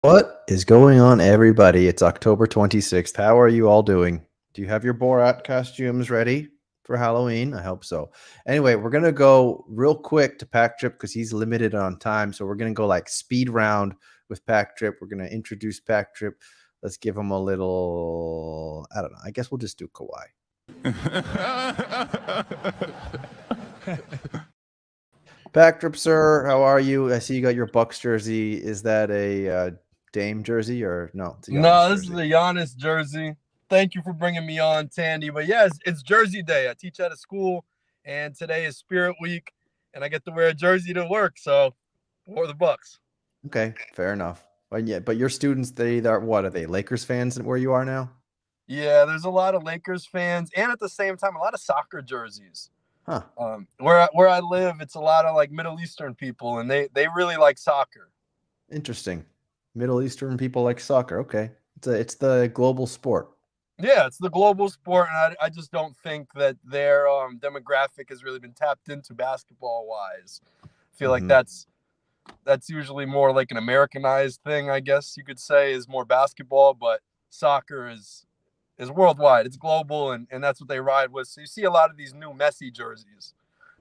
What is going on, everybody? It's October 26th. How are you all doing? Do you have your Borat costumes ready for Halloween? I hope so. Anyway, we're going to go real quick to PACKDRIP because he's limited on time. So we're going to go like speed round with PACKDRIP. We're going to introduce PACKDRIP. Let's give him a little, I don't know. I guess we'll just do Kawhi. PACKDRIP, sir, how are you? I see you got your Bucks jersey. Is that a Dame jersey or no? No, this is a Giannis jersey. Thank you for bringing me on, Tandy. But yes, it's Jersey Day. I teach at a school, and today is Spirit Week, and I get to wear a jersey to work. So, for the Bucks. Okay, fair enough. But yeah, but your students, what are they? Lakers fans where you are now? Yeah, there's a lot of Lakers fans, and at the same time, a lot of soccer jerseys. Huh. Where I live, it's a lot of like Middle Eastern people, and they really like soccer. Interesting. Middle Eastern people like soccer. Okay, it's the global sport. Yeah, it's the global sport, and I just don't think that their demographic has really been tapped into basketball wise. I feel like that's usually more like an Americanized thing, I guess you could say, is more basketball, but soccer is worldwide. It's global, and that's what they ride with. So you see a lot of these new Messi jerseys.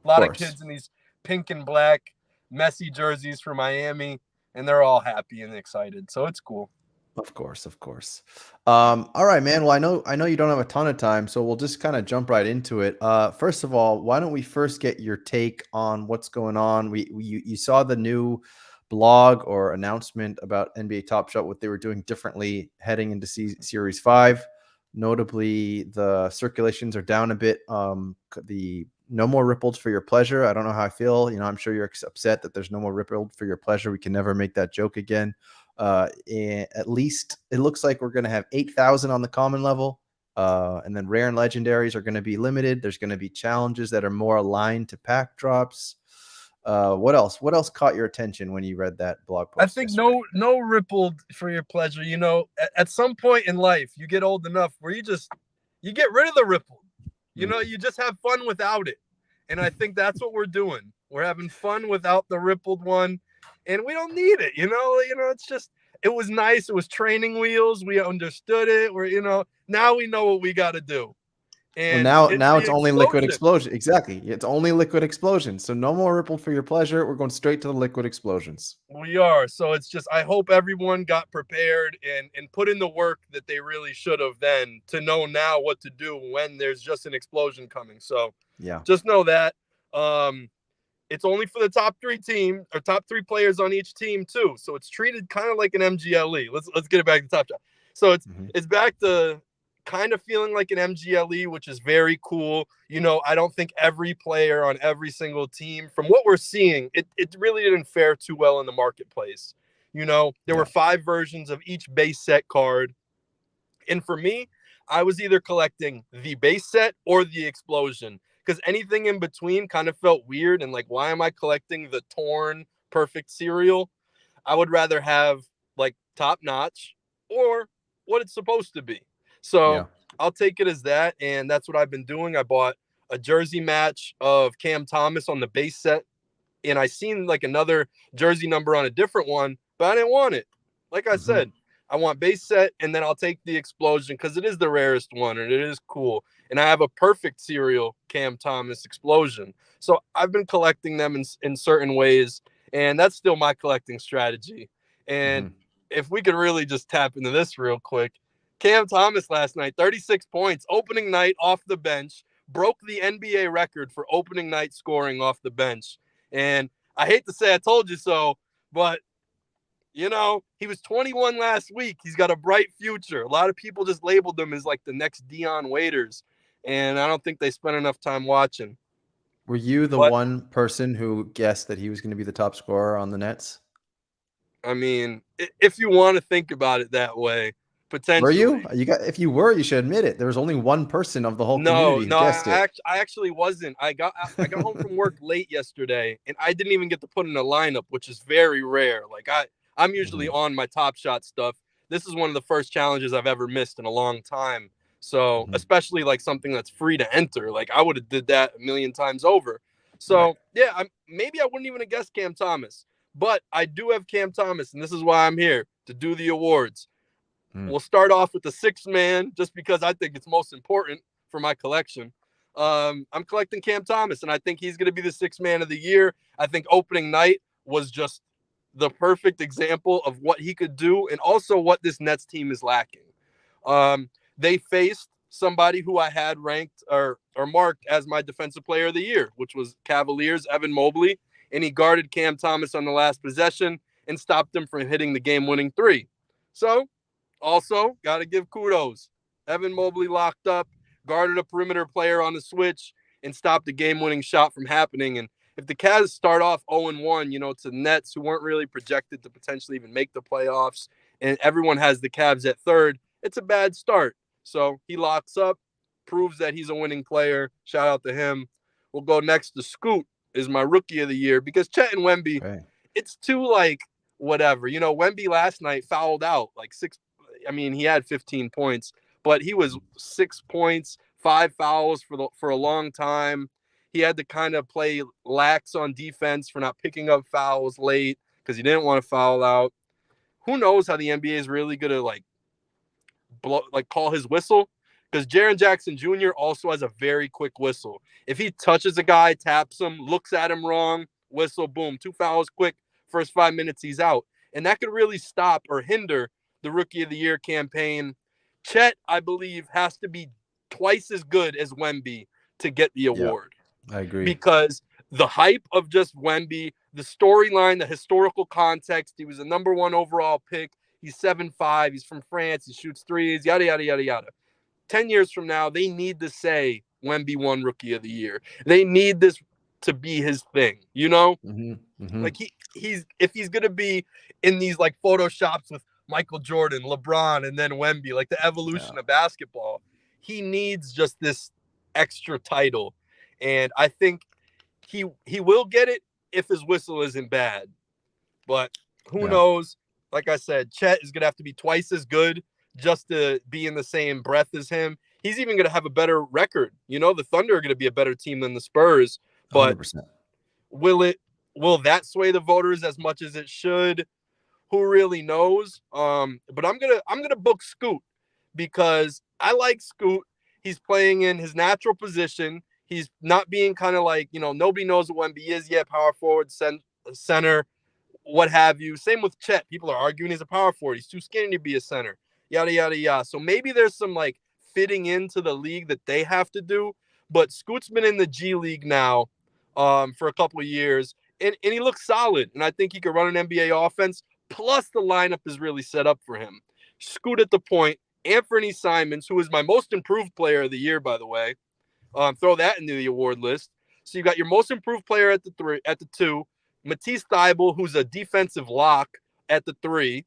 A lot of kids in these pink and black Messi jerseys for Miami, and they're all happy and excited. So it's cool. Of course. All right, man. Well, I know you don't have a ton of time, so we'll just kind of jump right into it. First of all, why don't we first get your take on what's going on? You saw the new blog or announcement about NBA Top Shot, what they were doing differently heading into Series 5. Notably, the circulations are down a bit. The no more rippled for your pleasure. I don't know how I feel. I'm sure you're upset that there's no more rippled for your pleasure. We can never make that joke again. At least it looks like we're going to have 8,000 on the common level. And then rare and legendaries are going to be limited. There's going to be challenges that are more aligned to pack drops. What else caught your attention when you read that blog post? I think no rippled for your pleasure. At some point in life, you get old enough where you get rid of the rippled. You just have fun without it. And I think that's what we're doing. We're having fun without the rippled one, and we don't need it. It's just, it was nice. It was training wheels. We understood it. Now we know what we got to do. And now it's only liquid explosion. Exactly. It's only liquid explosion. So no more rippled for your pleasure. We're going straight to the liquid explosions. We are. So it's just, I hope everyone got prepared and put in the work that they really should have then to know now what to do when there's just an explosion coming. So yeah, just know that it's only for the top three players on each team too. So it's treated kind of like an MGLE. Let's get it back to Top Shot. So Mhm. it's back to kind of feeling like an MGLE, which is very cool. I don't think every player on every single team, from what we're seeing, it really didn't fare too well in the marketplace. There were Yeah. 5 versions of each base set card. And for me, I was either collecting the base set or the explosion, because anything in between kind of felt weird and like, why am I collecting the torn perfect serial? I would rather have like top notch or what it's supposed to be. So Yeah. I'll take it as that. And that's what I've been doing. I bought a jersey match of Cam Thomas on the base set, and I seen like another jersey number on a different one, but I didn't want it. Like I Mhm. said, I want base set, and then I'll take the explosion because it is the rarest one and it is cool. And I have a perfect serial Cam Thomas explosion. So I've been collecting them in certain ways, and that's still my collecting strategy. And Mhm. if we could really just tap into this real quick, Cam Thomas last night, 36 points, opening night off the bench, broke the NBA record for opening night scoring off the bench. And I hate to say I told you so, but he was 21 last week. He's got a bright future. A lot of people just labeled him as like the next Dion Waiters, and I don't think they spent enough time watching. Were you the But one person who guessed that he was going to be the top scorer on the Nets? I mean, if you want to think about it that way, Were potentially. you? If you were, you should admit it. There was only one person of the whole No, community who no, guessed it. I actually wasn't. I got home from work late yesterday, and I didn't even get to put in a lineup, which is very rare. Like I'm usually Mhm. on my Top Shot stuff. This is one of the first challenges I've ever missed in a long time. So Mhm. especially like something that's free to enter, like I would have did that a million times over. Right. So yeah, maybe I wouldn't even have guessed Cam Thomas, but I do have Cam Thomas, and this is why I'm here to do the awards. Mm. We'll start off with the 6th man, just because I think it's most important for my collection. I'm collecting Cam Thomas, and I think he's going to be the 6th man of the year. I think opening night was just the perfect example of what he could do, and also what this Nets team is lacking. They faced somebody who I had ranked or marked as my defensive player of the year, which was Cavaliers' Evan Mobley, and he guarded Cam Thomas on the last possession and stopped him from hitting the game-winning 3. So also, got to give kudos. Evan Mobley locked up, guarded a perimeter player on the switch, and stopped the game-winning shot from happening. And if the Cavs start off 0-1, to the Nets, who weren't really projected to potentially even make the playoffs, and everyone has the Cavs at 3rd, it's a bad start. So he locks up, proves that he's a winning player. Shout out to him. We'll go next to Scoot, is my rookie of the year, because Chet and Wemby, Okay. it's too like whatever. Wemby last night fouled out like 6. I mean, he had 15 points, but he was 6 points, 5 fouls for a long time. He had to kind of play lax on defense for not picking up fouls late because he didn't want to foul out. Who knows how the NBA is really gonna call his whistle? Because Jaren Jackson Jr. also has a very quick whistle. If he touches a guy, taps him, looks at him wrong, whistle, boom, 2 fouls quick. First 5 minutes, he's out, and that could really stop or hinder the Rookie of the Year campaign. Chet, I believe, has to be twice as good as Wemby to get the Yeah, award, I agree. because the hype of just Wemby, the storyline, the historical context, he was a number 1 overall pick. He's 7'5", he's from France, he shoots threes, yada, yada, yada, yada. 10 years from now, they need to say Wemby won Rookie of the Year. They need this to be his thing, Mhm. Like Mhm. he's if he's gonna be in these like photoshops with Michael Jordan, LeBron, and then Wemby, like the Yeah. evolution of basketball, he needs just this extra title. And I think he will get it if his whistle isn't bad. But who Yeah. knows? Like I said, Chet is gonna have to be twice as good just to be in the same breath as him. He's even gonna have a better record. The Thunder are gonna be a better team than the Spurs, but 100%. will it will that sway the voters as much as it should? Who really knows? But I'm gonna book Scoot, because I like Scoot. He's playing in his natural position. He's not being kind of like, nobody knows what Wemby is yet, power forward, center, what have you. Same with Chet. People are arguing he's a power forward. He's too skinny to be a center. Yada yada yada. So maybe there's some like fitting into the league that they have to do. But Scoot's been in the G League now for a couple of years, and he looks solid. And I think he could run an NBA offense. Plus, the lineup is really set up for him. Scoot at the point, Anthony Simons, who is my most improved player of the year, by the way. Throw that into the award list. So you got your most improved player at the 2, Matisse Thybulle, who's a defensive lock at the 3,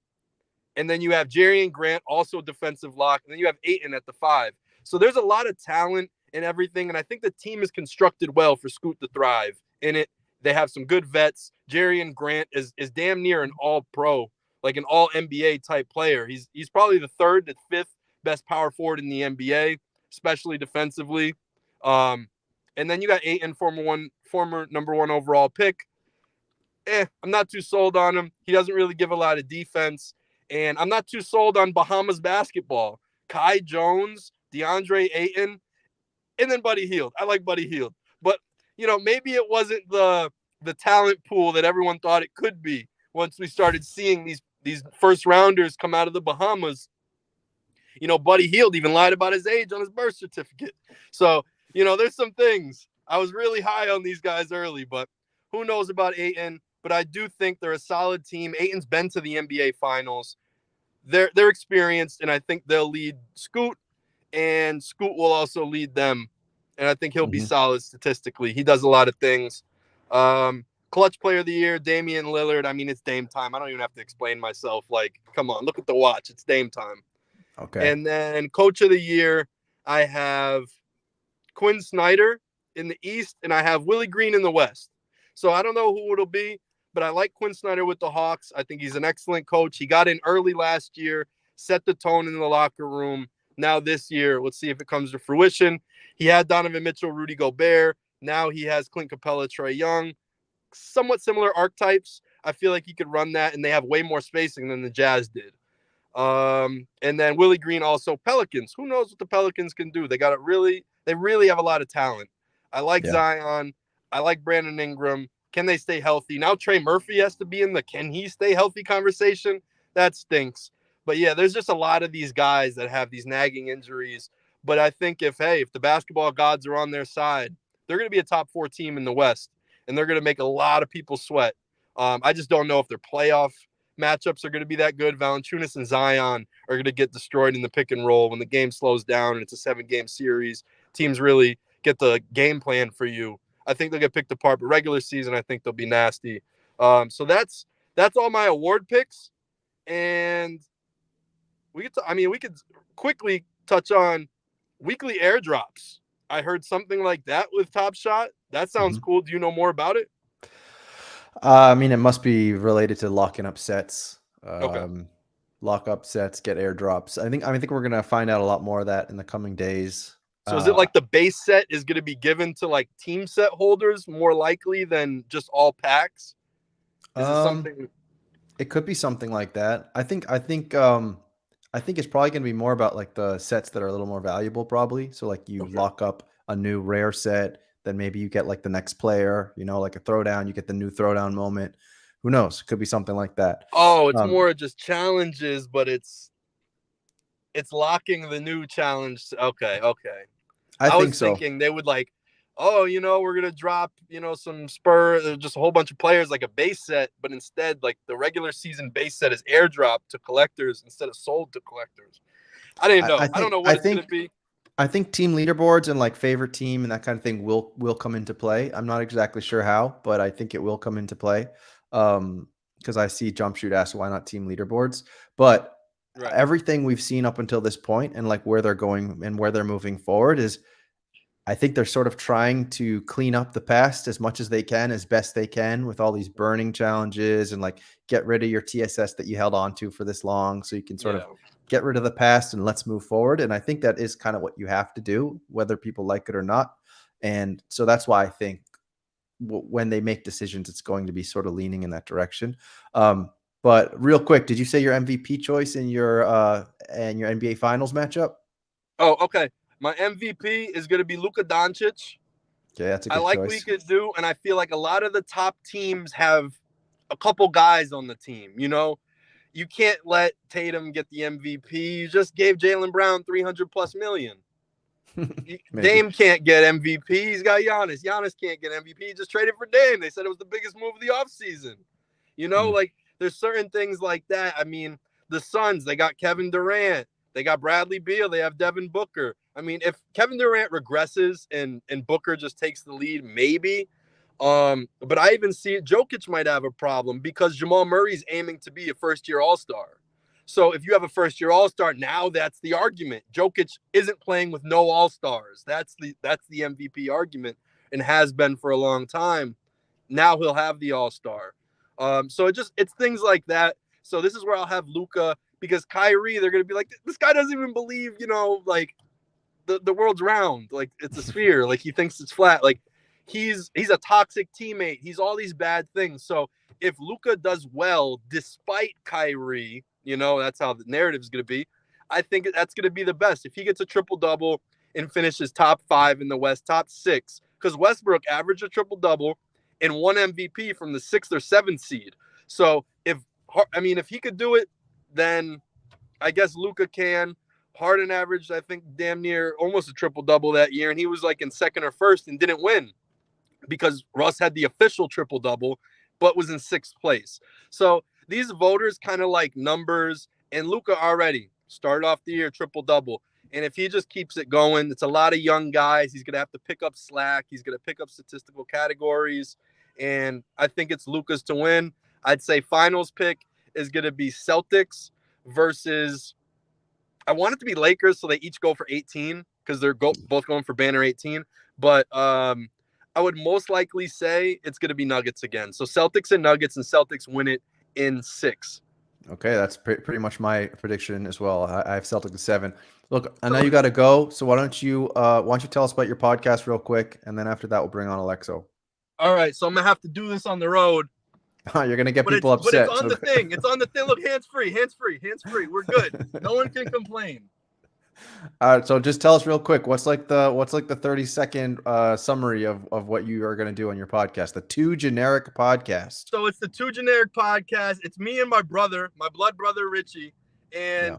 and then you have Jerry Grant, also defensive lock, and then you have Ayton at the 5. So there's a lot of talent and everything, and I think the team is constructed well for Scoot to thrive in it. They have some good vets. Jerry Grant is damn near an all-pro, like an all-NBA type player. He's probably the 3rd to 5th best power forward in the NBA, especially defensively. And then you got Ayton, former number 1 overall pick. I'm not too sold on him. He doesn't really give a lot of defense. And I'm not too sold on Bahamas basketball. Kai Jones, DeAndre Ayton, and then Buddy Hield. I like Buddy Hield. But, maybe it wasn't the talent pool that everyone thought it could be once we started seeing these first rounders come out of the Bahamas. Buddy Hield even lied about his age on his birth certificate. So, there's some things. I was really high on these guys early, but who knows about Ayton? But I do think they're a solid team. Ayton's been to the NBA Finals. They're experienced, and I think they'll lead Scoot, and Scoot will also lead them. And I think he'll be solid statistically. He does a lot of things. Clutch player of the year, Damian Lillard. I mean, it's Dame time. I don't even have to explain myself. Like, come on, look at the watch. It's Dame time. Okay. And then coach of the year, I have Quinn Snyder in the East, and I have Willie Green in the West. So I don't know who it'll be, but I like Quinn Snyder with the Hawks. I think he's an excellent coach. He got in early last year, set the tone in the locker room. Now this year, let's see if it comes to fruition. He had Donovan Mitchell, Rudy Gobert. Now he has Clint Capella, Trae Young. Somewhat similar archetypes. I feel like he could run that, and they have way more spacing than the Jazz did. And then Willie Green also Pelicans. Who knows what the Pelicans can do? They really have a lot of talent. I like Zion. I like Brandon Ingram. Can they stay healthy? Now Trey Murphy has to be in the can he stay healthy conversation. That stinks. But yeah, there's just a lot of these guys that have these nagging injuries. But I think if the basketball gods are on their side, they're going to be a top 4 team in the West, and they're going to make a lot of people sweat. I just don't know if their playoff matchups are going to be that good. Valanciunas and Zion are going to get destroyed in the pick and roll when the game slows down and it's a 7-game series. Teams really get the game plan for you. I think they'll get picked apart, but regular season, I think they'll be nasty. So that's all my award picks, and we could quickly touch on weekly airdrops. I heard something like that with Top Shot. That sounds cool. Do you know more about it? It must be related to locking up sets. Okay. Lock up sets, get airdrops. I think we're gonna find out a lot more of that in the coming days. So is it like the base set is going to be given to like team set holders more likely than just all packs? Is it something? It could be something like that. I think it's probably going to be more about like the sets that are a little more valuable, probably. So like you lock up a new rare set, then maybe you get like the next player, like a throwdown, you get the new throwdown moment. Who knows? It could be something like that. Oh, it's more just challenges, but it's locking the new challenge. Okay. I was so. thinking they would like, we're going to drop, some Spurs, just a whole bunch of players like a base set, but instead like the regular season base set is airdrop to collectors instead of sold to collectors. I didn't know. I don't know what it's going to be. I think team leaderboards and like favorite team and that kind of thing will come into play. I'm not exactly sure how, but I think it will come into play. Because I see Jump Shoot ask why not team leaderboards, but everything we've seen up until this point and like where they're going and where they're moving forward is, I think they're sort of trying to clean up the past as much as they can, as best they can, with all these burning challenges and like get rid of your TSS that you held on to for this long, so you can sort of get rid of the past and let's move forward. And I think that is kind of what you have to do, whether people like it or not. And so that's why I think when they make decisions, it's going to be sort of leaning in that direction. But real quick, did you say your MVP choice in your NBA Finals matchup? Oh, okay. My MVP is going to be Luka Doncic. Okay, that's a good choice. I like what he could do, and I feel like a lot of the top teams have a couple guys on the team. You can't let Tatum get the MVP. You just gave Jaylen Brown $300+ million. Dame can't get MVP. He's got Giannis. Giannis can't get MVP. He just traded for Dame. They said it was the biggest move of the offseason. Like there's certain things like that. I mean, The Suns, they got Kevin Durant. They got Bradley Beal. They have Devin Booker. I mean, if Kevin Durant regresses and Booker just takes the lead, maybe. But I even see Jokic might have a problem because Jamal Murray's aiming to be a first-year All-Star. So if you have a first-year All-Star, now that's the argument. Jokic isn't playing with no All-Stars. That's the MVP argument and has been for a long time. Now he'll have the All-Star. So it's things like that. So this is where I'll have Luka, because Kyrie, they're going to be like, this guy doesn't even believe, like the world's round. Like it's a sphere. Like he thinks it's flat. Like he's a toxic teammate. He's all these bad things. So if Luka does well, despite Kyrie, that's how the narrative is going to be. I think that's going to be the best. If he gets a triple-double and finishes top 5 in the West, top 6, because Westbrook averaged a triple-double and won MVP from the 6th or 7th seed. So if he could do it, then I guess Luka can. Harden averaged, I think, damn near almost a triple-double that year, and he was like in 2nd or 1st and didn't win because Russ had the official triple-double but was in 6th place. So these voters kind of like numbers, and Luka already started off the year triple-double. And if he just keeps it going, it's a lot of young guys. He's going to have to pick up slack. He's going to pick up statistical categories. And I think it's Luka's to win. I'd say finals pick is going to be Celtics versus, I want it to be Lakers, so they each go for 18 because they're both going for banner 18. But I would most likely say it's going to be Nuggets again. So Celtics and Nuggets, and Celtics win it in 6. Okay, that's pretty much my prediction as well. I have Celtics in 7. Look, I know you got to go, so why don't you tell us about your podcast real quick, and then after that we'll bring on ALXO. All right, so I'm gonna have to do this on the road. You're gonna get people upset. But it's on the thing. It's on the thing. Look, hands free. We're good. No one can complain. All right, so just tell us real quick, what's like the 30-second summary of what you are going to do on your podcast, the Too Generic Podcast. So it's the Too Generic Podcast. It's me and my brother, my blood brother Richie, and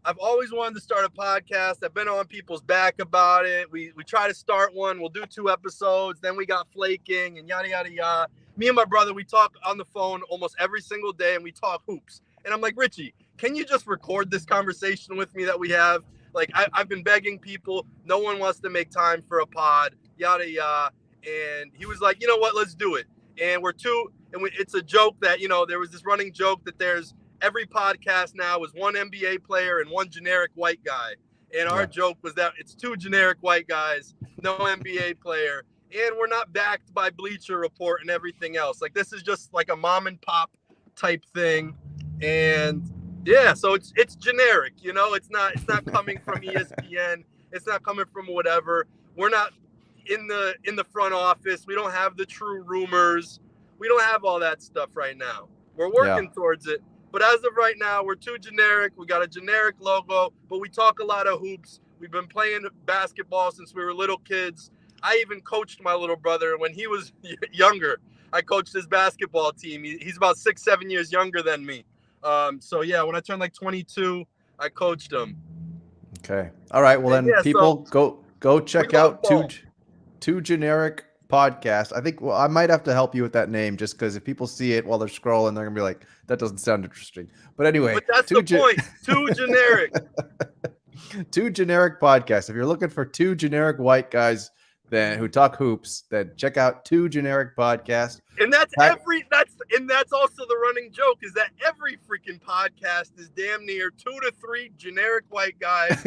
I've always wanted to start a podcast. I've been on people's back about it. We try to start one. We'll do 2 episodes. Then we got flaking and yada yada yada. Me and my brother, we talk on the phone almost every single day, and we talk hoops. And I'm like, Richie, can you just record this conversation with me that we have? Like, I've been begging people. No one wants to make time for a pod, yada, yada. And he was like, you know what, let's do it. And it's a joke that, there was this running joke that there's every podcast now is one NBA player and one generic white guy. And our joke was that it's 2 generic white guys, no NBA player. And we're not backed by Bleacher Report and everything else. Like, this is just like a mom and pop type thing. And yeah, so it's generic, it's not coming from ESPN. It's not coming from whatever. We're not in the front office. We don't have the true rumors. We don't have all that stuff right now. We're working towards it. But as of right now, we're too generic. We got a generic logo, but we talk a lot of hoops. We've been playing basketball since we were little kids. I even coached my little brother when he was younger. I coached his basketball team. He's about 6-7 years younger than me. So yeah, when I turned like 22, I coached him. Okay. All right. Well, then people go check out Too Generic Podcast. I think I might have to help you with that name just because if people see it while they're scrolling, they're gonna be like, that doesn't sound interesting. But anyway, but that's the point. Too generic. Too Generic Podcast. If you're looking for 2 generic white guys who talk hoops, then check out Too Generic Podcast. And that's also the running joke is that every freaking podcast is damn near 2 to 3 generic white guys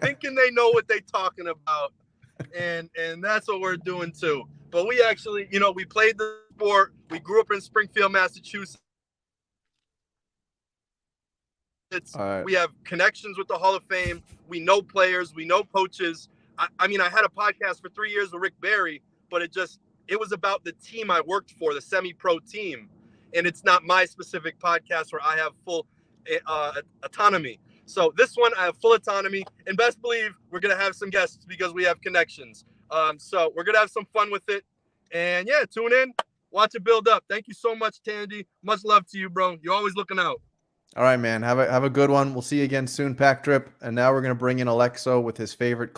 thinking they know what they're talking about. And that's what we're doing too. But we actually, we played the sport. We grew up in Springfield, Massachusetts. We have connections with the Hall of Fame. We know players. We know coaches. I had a podcast for 3 years with Rick Barry, but it was about the team I worked for, the semi-pro team. And it's not my specific podcast where I have full autonomy. So this one, I have full autonomy. And best believe we're going to have some guests because we have connections. So we're going to have some fun with it. And yeah, tune in. Watch it build up. Thank you so much, Tandy. Much love to you, bro. You're always looking out. All right, man. Have a good one. We'll see you again soon, PACKDRIP. And now we're going to bring in ALXO with his favorite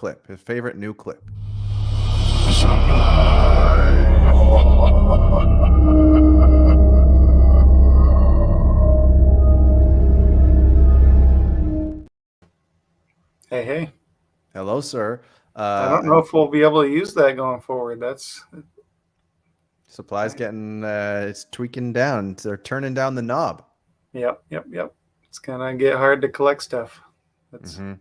new clip. Hey, hey. Hello, sir. I don't know if we'll be able to use that going forward. That's Supply's getting it's tweaking down. They're turning down the knob. yep. It's gonna get hard to collect stuff. That's Hmm.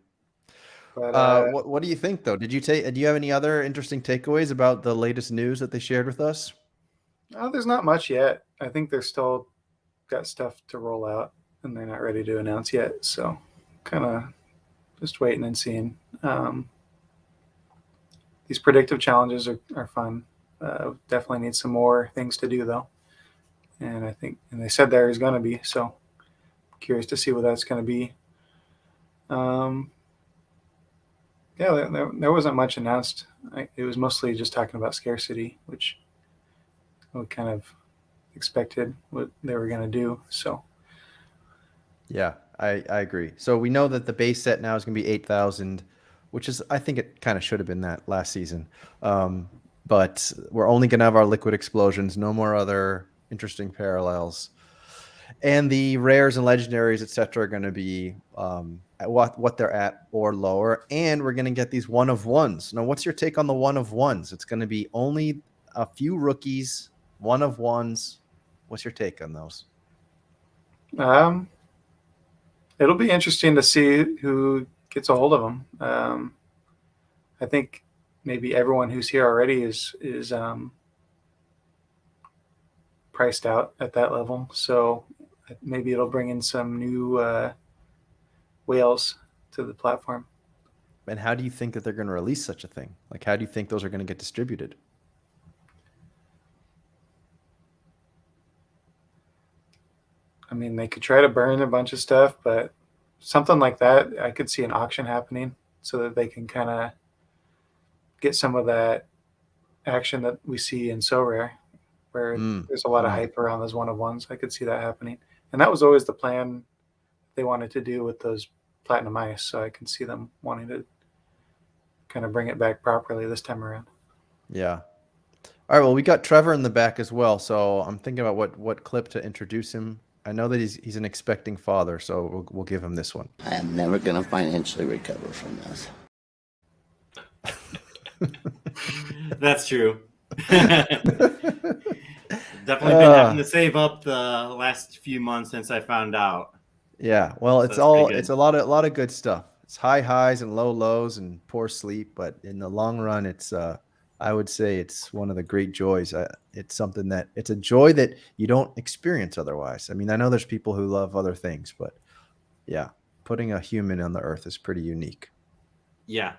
but What do you think though? Do you have any other interesting takeaways about the latest news that they shared with us? there's not much yet. I think they're still got stuff to roll out, and they're not ready to announce yet. So, kind of just waiting and seeing. These predictive challenges are fun. Definitely need some more things to do though, and they said there is going to be. So, curious to see what that's going to be. Um, yeah, there wasn't much announced. It was mostly just talking about scarcity, which we kind of expected what they were going to do. So, Yeah, I agree. So we know that the base set now is going to be 8,000, which is I think it kind of should have been that last season. But we're only going to have our liquid explosions, no more other interesting parallels. And the rares and legendaries, etc., are going to be at what they're at or lower. And we're going to get these one of ones. Now, what's your take on the one of ones? It's going to be only a few rookies, one of ones. What's your take on those? um, it'll be interesting to see who gets a hold of them. I think maybe everyone who's here already is priced out at that level. So maybe it'll bring in some new whales to the platform. And how do you think that they're going to release such a thing? Like, how do you think those are going to get distributed? I mean, they could try to burn a bunch of stuff, but something like that, I could see an auction happening so that they can kind of get some of that action that we see in So Rare, where there's a lot of hype around those one of ones. I could see that happening, and that was always the plan they wanted to do with those platinum ice. So I can see them wanting to kind of bring it back properly this time around. Yeah. All right. Well, we got Trevor in the back as well, so I'm thinking about what clip to introduce him. I know that he's an expecting father, so we'll give him this one. I am never going to financially recover from this. That's true. Definitely been having to save up the last few months since I found out. Yeah, well, it's a lot of good stuff. It's high highs and low lows and poor sleep, but in the long run, it's I would say it's one of the great joys. It's something that it's a joy that you don't experience otherwise. I mean, I know there's people who love other things, but yeah, putting a human on the earth is pretty unique. Yeah,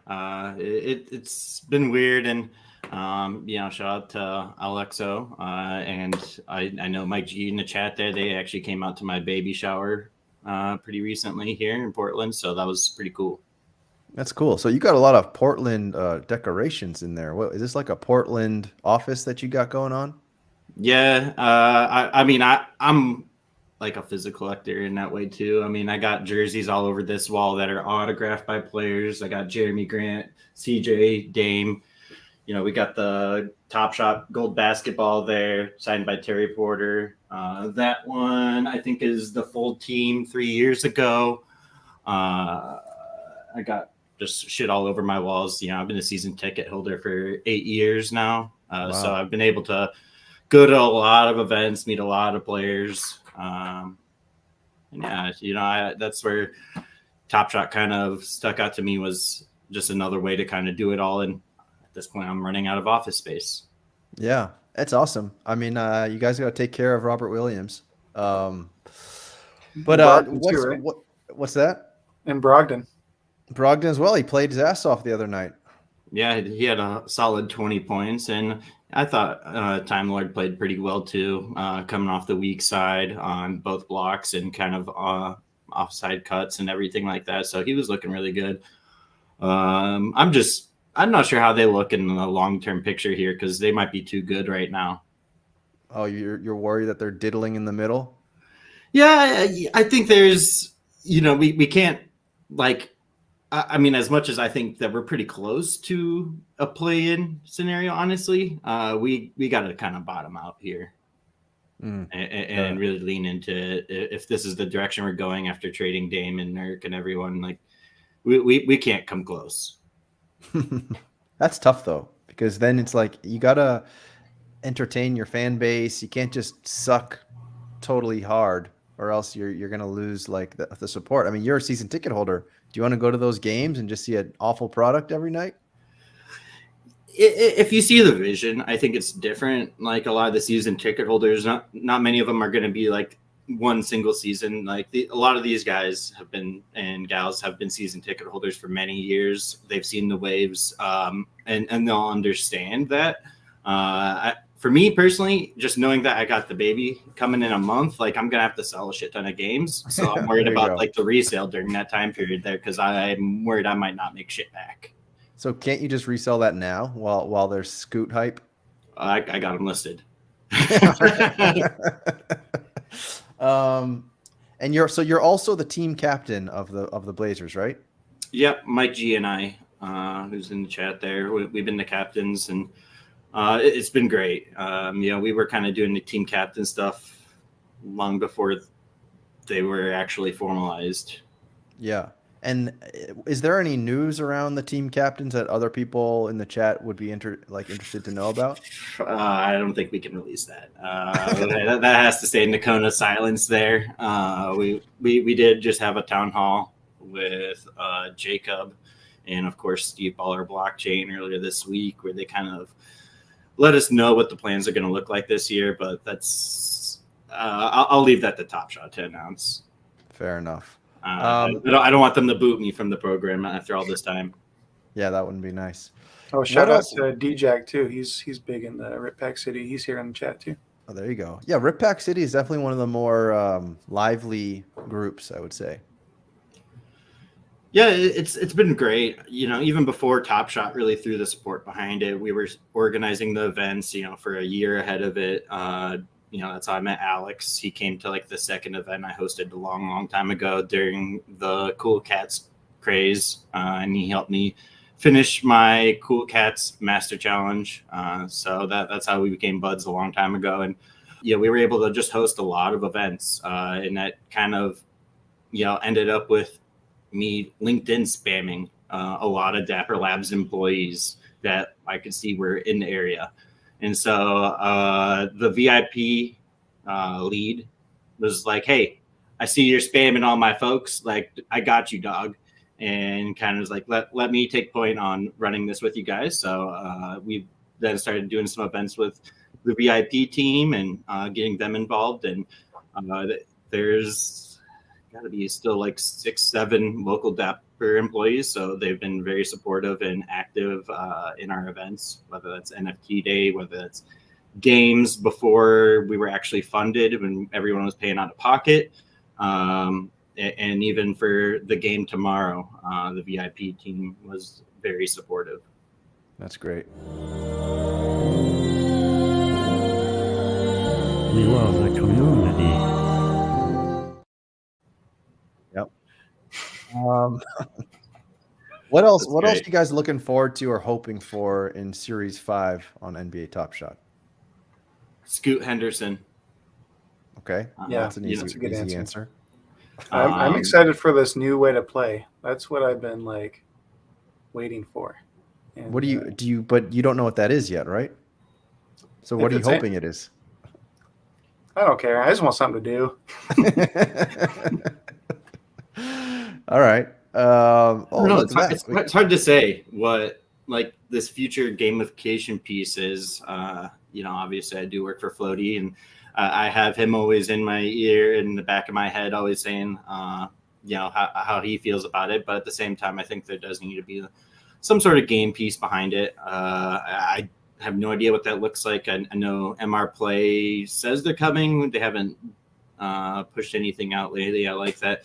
it's been weird, and shout out to ALXO, and I know Mike G in the chat there. They actually came out to my baby shower pretty recently here in Portland, so that was pretty cool. That's cool. So you got a lot of Portland decorations in there. What is this, like a Portland office that you got going on? Yeah, I'm like a physical collector in that way too. I mean, I got jerseys all over this wall that are autographed by players. I got Jeremy Grant, CJ, Dame. You know, we got the Top Shot gold basketball there, signed by Terry Porter. That one I think is the full team 3 years ago. I got just shit all over my walls. You know, I've been a season ticket holder for 8 years now. Wow. So I've been able to go to a lot of events, meet a lot of players. Yeah, you know, that's where Top Shot kind of stuck out to me, was just another way to kind of do it all. And at this point, I'm running out of office space. Yeah, that's awesome. I mean, you guys got to take care of Robert Williams. But what's that? And Brogdon as well. He played his ass off the other night. Yeah, he had a solid 20 points, and I thought Time Lord played pretty well too, coming off the weak side on both blocks and kind of offside cuts and everything like that. So he was looking really good. I'm not sure how they look in the long-term picture here, because they might be too good right now. Oh, you're worried that they're diddling in the middle? Yeah, I think there's, you know, we can't, like, I mean, as much as I think that we're pretty close to a play-in scenario, honestly, we got to kind of bottom out here and really lean into it. If this is the direction we're going after trading Dame and Nurk and everyone, like, we can't come close. That's tough though, because then it's like you gotta entertain your fan base. You can't just suck totally hard, or else you're gonna lose like the support. I mean, you're a season ticket holder. Do you want to go to those games and just see an awful product every night? If you see the vision, I think it's different. Like a lot of the season ticket holders, not many of them are going to be like one single season. Like a lot of these guys have been, and gals have been season ticket holders for many years. They've seen the waves, and they'll understand that. For me personally, just knowing that I got the baby coming in a month, like I'm gonna have to sell a shit ton of games. So I'm worried about like the resale during that time period there, because I'm worried I might not make shit back. So can't you just resell that now while there's Scoot hype? I got them listed. And you're also the team captain of the Blazers, right? Yep, Mike G and I, who's in the chat there, we've been the captains, and it's been great. We were kind of doing the team captain stuff long before they were actually formalized. Yeah. And is there any news around the team captains that other people in the chat would be interested to know about? I don't think we can release that. That has to stay in Nakona silence there. We did just have a town hall with Jacob and, of course, Steve Baller Blockchain earlier this week, where they kind of let us know what the plans are going to look like this year. But that's I'll leave that to Top Shot to announce. Fair enough. I don't want them to boot me from the program after all this time. Yeah, that wouldn't be nice. Oh, shout out to D-Jack too. He's big in the Rip Pack City. He's here in the chat too. Oh, there you go. Yeah, Rip Pack City is definitely one of the more lively groups, I would say. Yeah, it's been great. Even before Top Shot really threw the support behind it, we were organizing the events, for a year ahead of it. That's how I met Alex. He came to like the second event I hosted a long time ago during the Cool Cats craze, and he helped me finish my Cool Cats Master Challenge. So that's how we became buds a long time ago. And we were able to just host a lot of events, and that kind of ended up with me LinkedIn spamming a lot of Dapper Labs employees that I could see were in the area. And so the VIP lead was like, "Hey, I see you're spamming all my folks. Like, I got you, dog." And kind of was like, let me take point on running this with you guys. So we then started doing some events with the VIP team and getting them involved. And there's got to be still like 6-7 local Dapper employees. So they've been very supportive and active in our events, whether that's NFT Day, whether that's games before we were actually funded when everyone was paying out of pocket. And even for the game tomorrow, the VIP team was very supportive. That's great. We love the community. Yep. What else? What else are you guys looking forward to or hoping for in Series 5 on NBA Top Shot? Scoot Henderson. Okay. Yeah, that's an easy good answer. I'm excited for this new way to play. That's what I've been like waiting for. And, What do you? But you don't know what that is yet, right? So what are you hoping it is? I don't care. I just want something to do. All right. It's hard to say what like this future gamification piece is. Obviously I do work for Floaty, and I have him always in my ear, in the back of my head, always saying, how he feels about it. But at the same time, I think there does need to be some sort of game piece behind it. I have no idea what that looks like. I know MR Play says they're coming. They haven't pushed anything out lately. I like that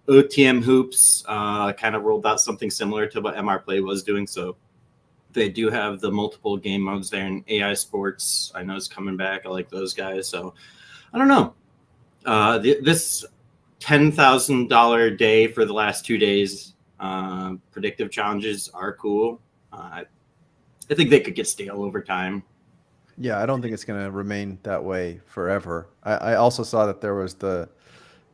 OTM Hoops kind of rolled out something similar to what MR Play was doing. So they do have the multiple game modes there, and AI Sports I know is coming back. I like those guys. So I don't know. This $10,000 day for the last 2 days, predictive challenges are cool. I think they could get stale over time. Yeah, I don't think it's going to remain that way forever. I also saw that there was the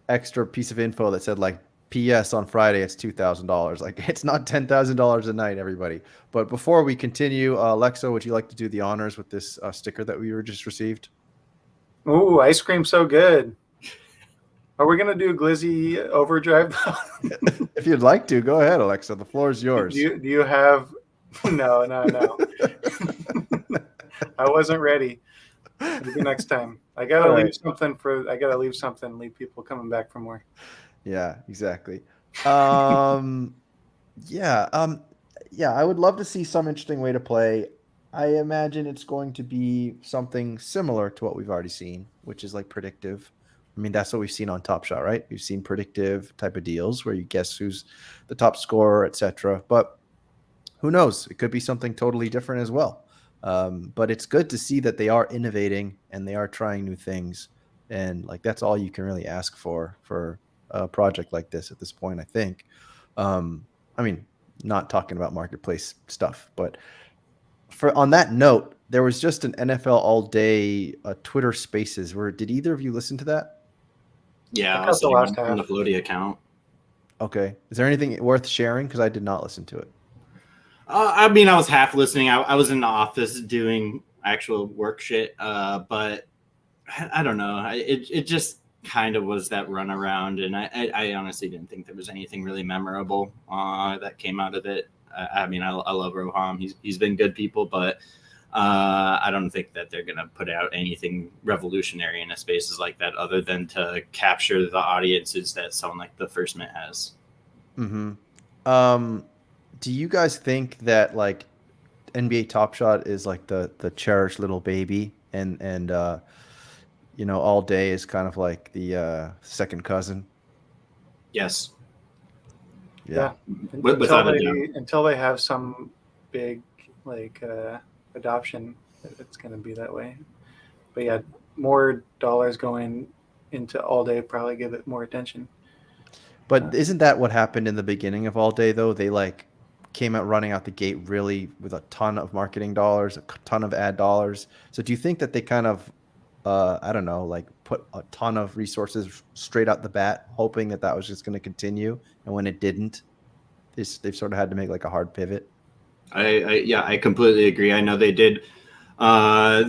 extra piece of info that said like P.S. on Friday, it's $2,000. Like, it's not $10,000 a night, everybody. But before we continue, Alexo, would you like to do the honors with this sticker that we were just received? Ooh, ice cream so good. Are we gonna do Glizzy Overdrive? If you'd like to, go ahead, Alexa. The floor is yours. Do you have? No. I wasn't ready. Maybe next time. I gotta leave something. Leave people coming back for more. Yeah, exactly. Yeah. I would love to see some interesting way to play. I imagine it's going to be something similar to what we've already seen, which is like predictive. I mean, that's what we've seen on Top Shot, right? We've seen predictive type of deals where you guess who's the top scorer, etc. But who knows? It could be something totally different as well. But it's good to see that they are innovating and they are trying new things. And like, that's all you can really ask for a project like this at this point, I think. I mean, not talking about marketplace stuff, but on that note, there was just an NFL all day Twitter Spaces. Did either of you listen to that? Yeah, I I was got the last on the half. Floaty account. Okay. Is there anything worth sharing? Because I did not listen to it. I mean, I was half listening. I was in the office doing actual work shit, but I don't know. It just kind of was that runaround, and I honestly didn't think there was anything really memorable that came out of it. I mean, I love Roham. He's been good people, but I don't think that they're gonna put out anything revolutionary in a spaces like that, other than to capture the audiences that someone like the First Mint has. Mm-hmm. Do you guys think that like NBA Top Shot is like the cherished little baby, and all day is kind of like the second cousin? Yes. Yeah. Without a doubt. Until they have some big like adoption, it's going to be that way. But yeah, more dollars going into all day probably give it more attention. But isn't that what happened in the beginning of all day though? They like came out running out the gate really with a ton of marketing dollars, a ton of ad dollars. So do you think that they kind of I don't know, like put a ton of resources straight out the bat, hoping that was just going to continue, and when it didn't, they've sort of had to make like a hard pivot? I completely agree. I know they did what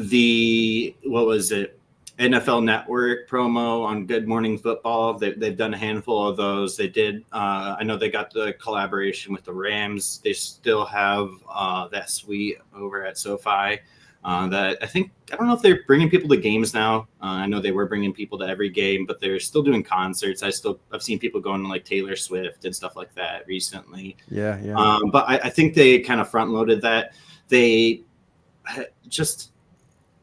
was it, NFL Network promo on Good Morning Football. They've done a handful of those. They did. I know they got the collaboration with the Rams. They still have that suite over at SoFi. That I don't know if they're bringing people to games now. I know they were bringing people to every game, but they're still doing concerts. I've seen people going to like Taylor Swift and stuff like that recently. Yeah. But I think they kind of front loaded that. They just,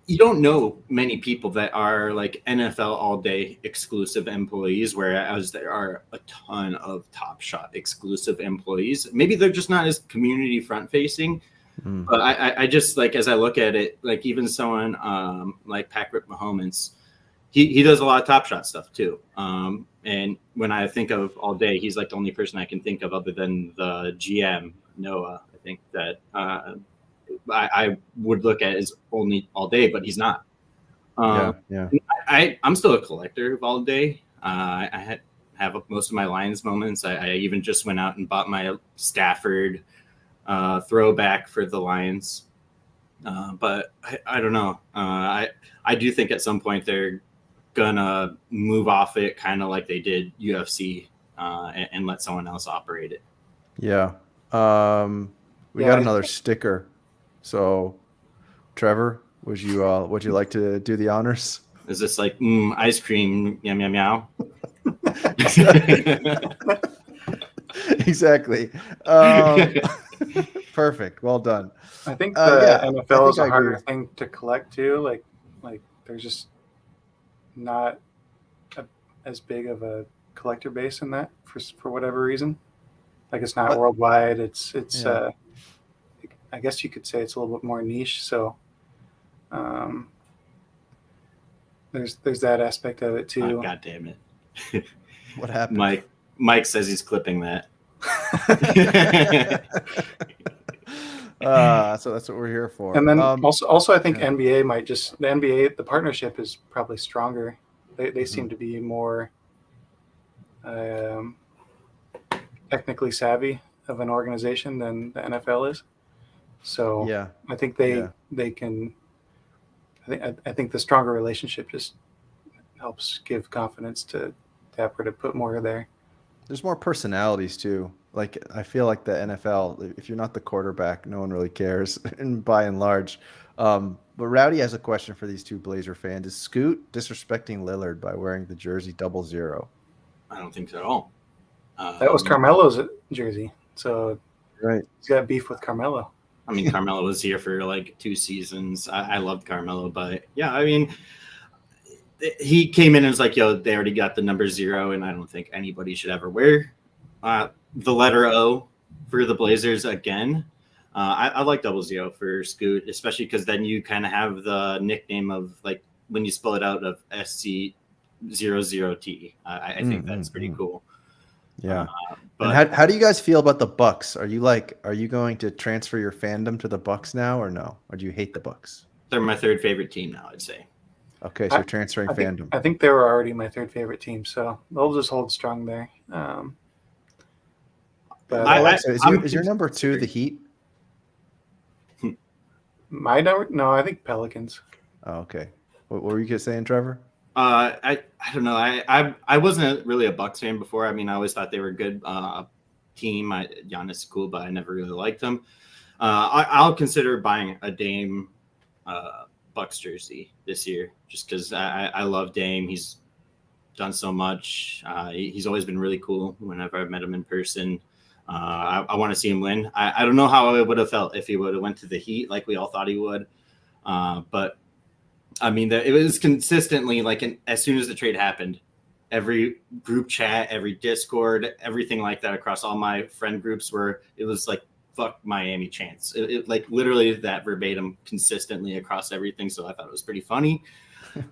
you don't know many people that are like NFL all day exclusive employees, whereas there are a ton of Top Shot exclusive employees. Maybe they're just not as community front facing. But I just, like, as I look at it, like even someone like PACKDRIP Mahomans, he does a lot of Top Shot stuff too. And when I think of all day, he's like the only person I can think of other than the GM, Noah. I think that I would look at as only all day, but he's not. Yeah. I'm still a collector of all day. I have most of my Lions moments. I even just went out and bought my Stafford throwback for the Lions. But I don't know. I do think at some point they're gonna move off it, kind of like they did UFC, and let someone else operate it. Yeah. We got another sticker. So, Trevor, would you like to do the honors? Is this like ice cream? Yum yum meow. Exactly. Perfect. Well done. I think the NFL is a harder agree. thing to collect too. Like there's just not as big of a collector base in that for whatever reason. Like it's not worldwide. It's Yeah. I guess you could say it's a little bit more niche. So there's that aspect of it too. Oh, God damn it! What happened? Mike says he's clipping that. So that's what we're here for. And then also I think NBA might the partnership is probably stronger. They seem to be more technically savvy of an organization than the NFL is. So Yeah. I think Yeah. they can. I think the stronger relationship just helps give confidence to Tapper to put more there. There's more personalities too. Like I feel like the NFL, if you're not the quarterback, no one really cares, and by and large. But Rowdy has a question for these two Blazer fans: is Scoot disrespecting Lillard by wearing the jersey 00? I don't think so at all. That was Carmelo's jersey, so Right. he's got beef with Carmelo. I mean, Carmelo was here for like 2 seasons. I loved Carmelo, but yeah, I mean, he came in and was like, yo, they already got the number 0, and I don't think anybody should ever wear the letter O for the Blazers again. I like 00 for Scoot, especially because then you kind of have the nickname of, like, when you spell it out, of SC00T. I think that's pretty cool. Yeah. But And how do you guys feel about the Bucks? Are you going to transfer your fandom to the Bucks now, or no? Or do you hate the Bucks? they're my 3rd favorite team now, I'd say. Okay, so you're transferring fandom. I think they were already my 3rd favorite team, so they'll just hold strong there. But Alexa, is your number 2 the Heat? my number? No, I think Pelicans. Oh, okay. What were you saying, Trevor? I don't know. I wasn't really a Bucks fan before. I mean, I always thought they were a good team. Giannis is cool, but I never really liked them. I'll consider buying a Dame Bucks jersey this year, just because I love Dame. He's done so much. He's always been really cool whenever I've met him in person. I want to see him win. I don't know how it would have felt if he would have went to the Heat like we all thought he would. But I mean, it was consistently like as soon as the trade happened, every group chat, every Discord, everything like that across all my friend groups it was like, fuck Miami chance. It like literally that verbatim consistently across everything. So I thought it was pretty funny.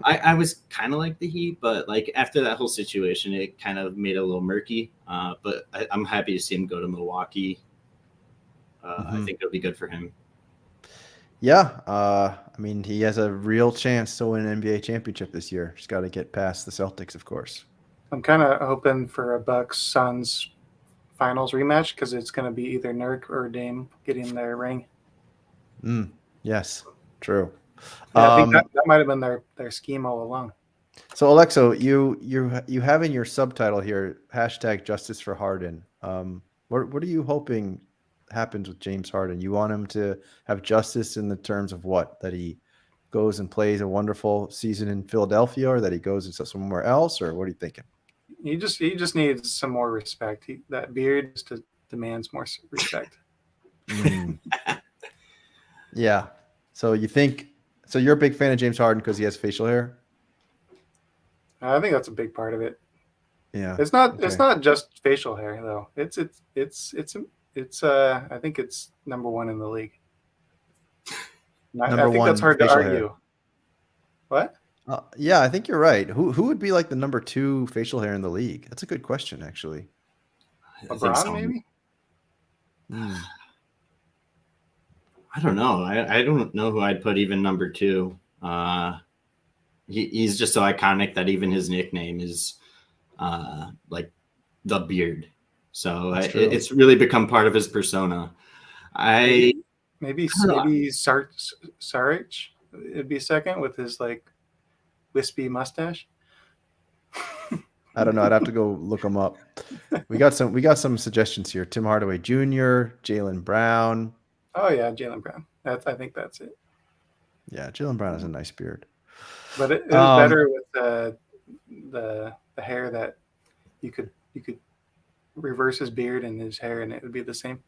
I was kind of like the Heat, but like after that whole situation, it kind of made it a little murky. But I'm happy to see him go to Milwaukee. I think it'll be good for him. Yeah. I mean, he has a real chance to win an NBA championship this year. Just got to get past the Celtics, of course. I'm kind of hoping for a Bucks Suns finals rematch because it's going to be either Nurk or Dame getting their ring. Yes, true. Yeah, I think that might have been their scheme all along. So, Alexo, you have in your subtitle here #Justice for Harden. What are you hoping happens with James Harden? You want him to have justice in the terms of what? That he goes and plays a wonderful season in Philadelphia, or that he goes and somewhere else, or what are you thinking? He just needs some more respect. That beard just demands more respect. Yeah. So you're a big fan of James Harden because he has facial hair? I think that's a big part of it. Yeah. It's not just facial hair though. It's I think it's number 1 in the league. I think that's hard to argue. Hair. What? Yeah, I think you're right. Who would be like the number 2 facial hair in the league? That's a good question, actually. LeBron, maybe? I don't know. I don't know who I'd put even number 2. He's just so iconic that even his nickname is like the beard. So it's really become part of his persona. Maybe Saric would be second with his like wispy mustache. I don't know. I'd have to go look them up. We got some suggestions here. Tim Hardaway Jr., Jaylen Brown. Oh yeah, Jaylen Brown. I think that's it. Yeah, Jaylen Brown has a nice beard. But it was better with the hair that you could reverse his beard and his hair, and it would be the same.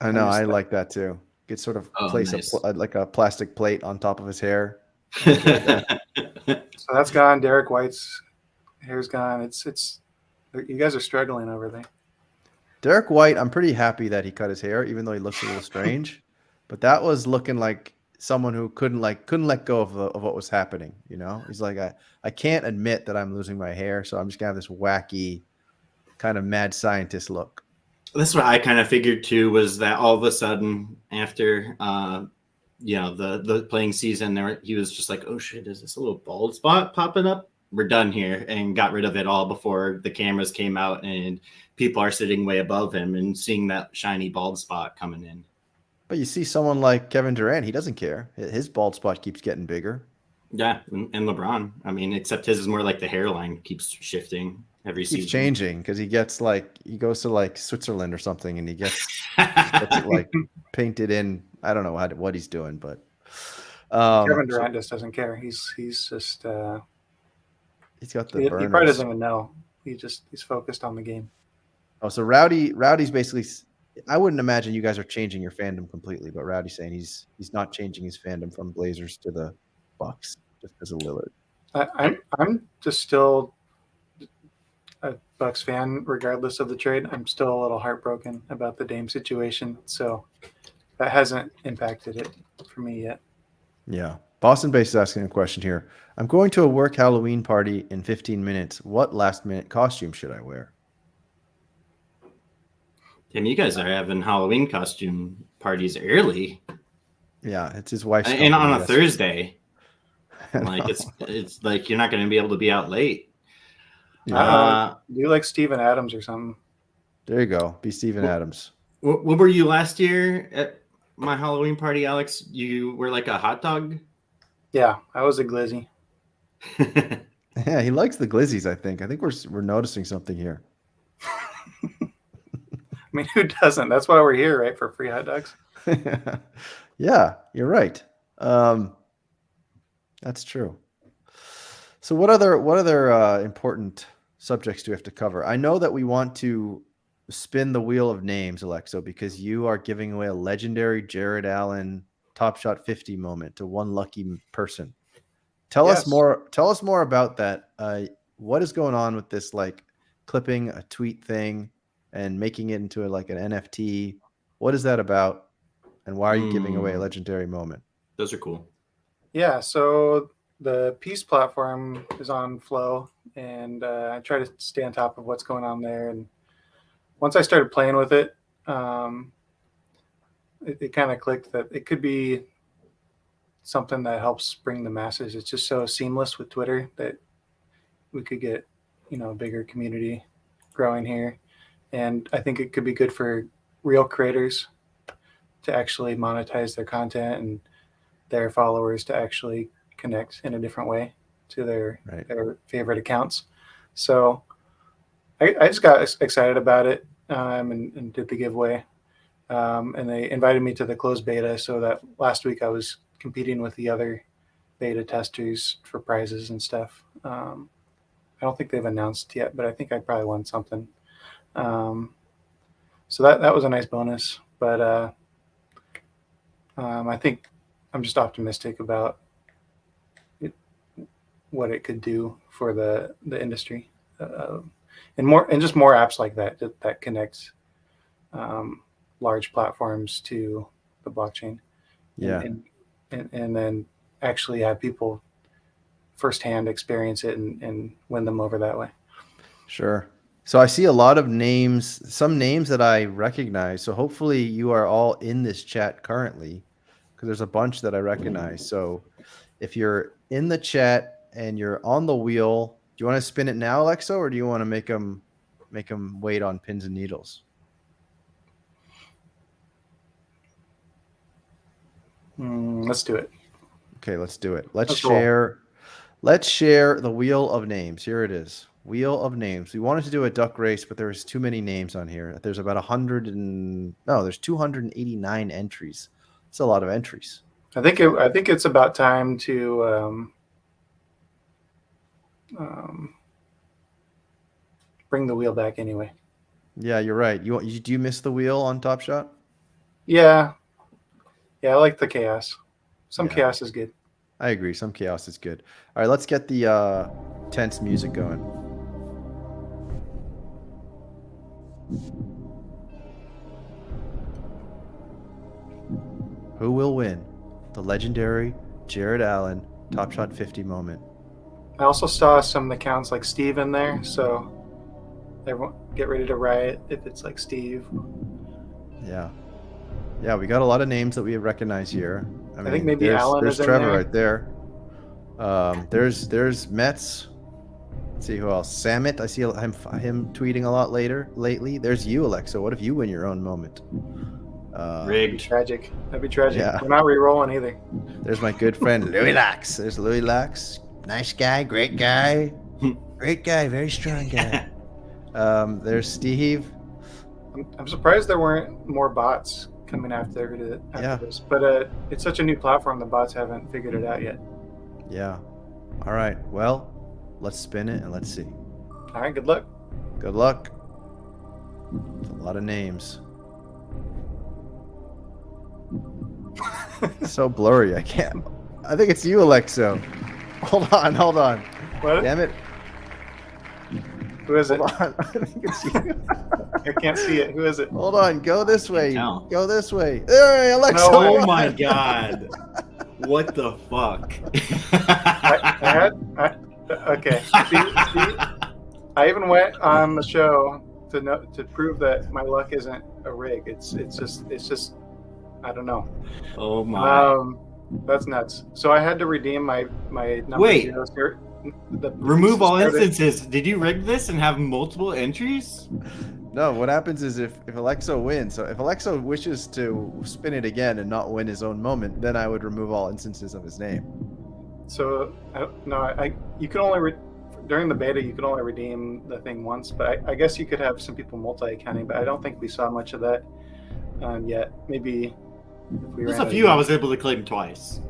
I know. I like that too. Could sort of place nice. Like a plastic plate on top of his hair. So that's gone. Derek White's hair's gone. It's you guys are struggling over there. Derek White, I'm pretty happy that he cut his hair, even though he looks a little strange. But that was looking like someone who couldn't let go of what was happening. You know, he's like, I can't admit that I'm losing my hair, so I'm just gonna have this wacky kind of mad scientist look. That's what I kind of figured too, was that all of a sudden after the playing season, he was just like, oh shit, is this a little bald spot popping up? We're done here, and got rid of it all before the cameras came out and people are sitting way above him and seeing that shiny bald spot coming in. But you see someone like Kevin Durant, he doesn't care. His bald spot keeps getting bigger. Yeah, and LeBron. I mean, except his is more like the hairline keeps shifting every season. Keeps changing because he goes to like Switzerland or something, and he gets it like painted in. I don't know what he's doing, but Kevin Durant just doesn't care. He's just he's got the he burners. probably doesn't even know. He's focused on the game. Oh, so Rowdy's basically. I wouldn't imagine you guys are changing your fandom completely, but Rowdy's saying he's not changing his fandom from Blazers to the Bucks just because of Lillard. I'm just still a Bucks fan, regardless of the trade. I'm still a little heartbroken about the Dame situation, so that hasn't impacted it for me yet. Yeah. Boston Base is asking a question here. I'm going to a work Halloween party in 15 minutes. What last-minute costume should I wear? Damn, you guys are having Halloween costume parties early. Yeah, it's his wife's and on a company, Thursday. Like it's like you're not going to be able to be out late. Do you like Steven Adams or something? There you go. Be Steven Adams. What were you last year at my Halloween party, Alex? You were like a hot dog? Yeah, I was a glizzy. Yeah, he likes the glizzies, I think. I think we're noticing something here. I mean, who doesn't? That's why we're here, right? For free hot dogs. Yeah, you're right. That's true. So what other important subjects do we have to cover? I know that we want to spin the wheel of names, Alexo, because you are giving away a legendary Jared Allen Top Shot 50 moment to one lucky person. Tell us more about that. What is going on with this, like clipping a tweet thing and making it into like an NFT? What is that about? And why are you giving away a legendary moment? Those are cool. Yeah, so the Peace platform is on Flow, and I try to stay on top of what's going on there. And once I started playing with it, it kind of clicked that it could be something that helps bring the masses. It's just so seamless with Twitter that we could get, a bigger community growing here. And I think it could be good for real creators to actually monetize their content and their followers to actually connect in a different way to their favorite accounts. So I just got excited about it and did the giveaway. And they invited me to the closed beta, so that last week I was competing with the other beta testers for prizes and stuff. I don't think they've announced yet, but I think I probably won something. So that was a nice bonus, but I think I'm just optimistic about what it could do for the industry, and just more apps like that connect large platforms to the blockchain. Yeah, and then actually have people firsthand experience it and win them over that way. sure. So I see a lot of names, some names that I recognize. So hopefully you are all in this chat currently, because there's a bunch that I recognize. So if you're in the chat and you're on the wheel, do you want to spin it now, Alexo, or do you want to make them wait on pins and needles? Let's do it. Okay, let's do it. Let's share the wheel of names. Here it is. Wheel of names. We wanted to do a duck race, but there's too many names on here. There's about there's 289 entries. It's a lot of entries. I think it's about time to bring the wheel back anyway. Yeah, you're right. Do you miss the wheel on Top Shot? Yeah, I like the chaos. Some chaos is good. I agree. Some chaos is good. All right, let's get the tense music going. Who will win the legendary Jared Allen Top Shot 50 moment? I also saw some accounts like Steve in there, so everyone get ready to riot if it's like Steve. Yeah, we got a lot of names that we recognize here. I think maybe Allen there's is in Trevor there. right there. There's Mets. Let's see who else. Samit, I see him tweeting a lot lately. There's you, Alexa. What if you win your own moment? Rigged. Tragic. That'd be tragic. Yeah. We're not re-rolling either. There's my good friend Louis Lax. There's Louis Lax. Nice guy, great guy. Great guy, very strong guy. There's Steve. I'm surprised there weren't more bots coming after this. But it's such a new platform, the bots haven't figured it out yet. Yeah. All right. Well, let's spin it and let's see. All right, good luck. Good luck. It's a lot of names. So blurry. I can't. I think it's you, Alexo. Hold on. What? Damn it. Who is it? Hold on. I think it's you. I can't see it. Who is it? Hold on. Go this way. tell. Go this way. There, Alexo. No. Oh my god. What the fuck? Okay. See, I even went on the show to prove that my luck isn't a rig. It's just I don't know. Oh my. That's nuts. So I had to redeem my number. Wait. Zero skirt. Remove all instances. Did you rig this and have multiple entries? No, what happens is if Alexo wins, so if Alexo wishes to spin it again and not win his own moment, then I would remove all instances of his name. So you can only during the beta you can only redeem the thing once, but I guess you could have some people multi-accounting, but I don't think we saw much of that yet. Maybe if we There's ran a few I was able to claim twice.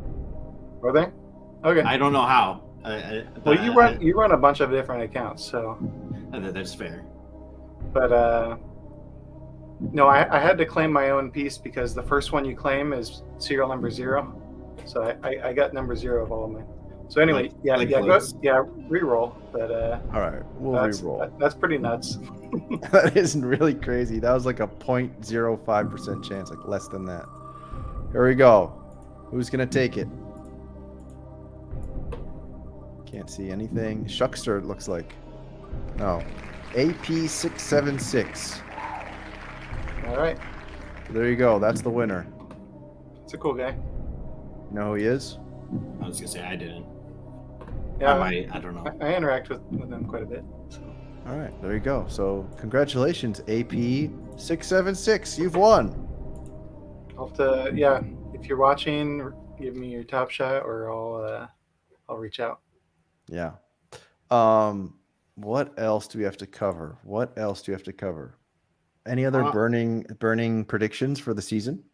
Were they? Okay. I don't know how. Well, you run a bunch of different accounts, so that's fair. But no, I had to claim my own piece because the first one you claim is serial number 0. So I got number 0 of all of mine. So anyway, re-roll. But All right, we'll re-roll. That's pretty nuts. That is really crazy. That was like a 0.05% chance, like less than that. Here we go. Who's gonna take it? Can't see anything. Shuckster, it looks like. No. AP676. All right. There you go. That's the winner. It's a cool guy. You know who he is? I was gonna say I didn't. Yeah, I don't know. I interact with him quite a bit. So. All right, there you go. So congratulations, AP676. You've won. I'll have to, if you're watching, give me your top shot, or I'll reach out. Yeah. What else do we have to cover? Any other burning predictions for the season?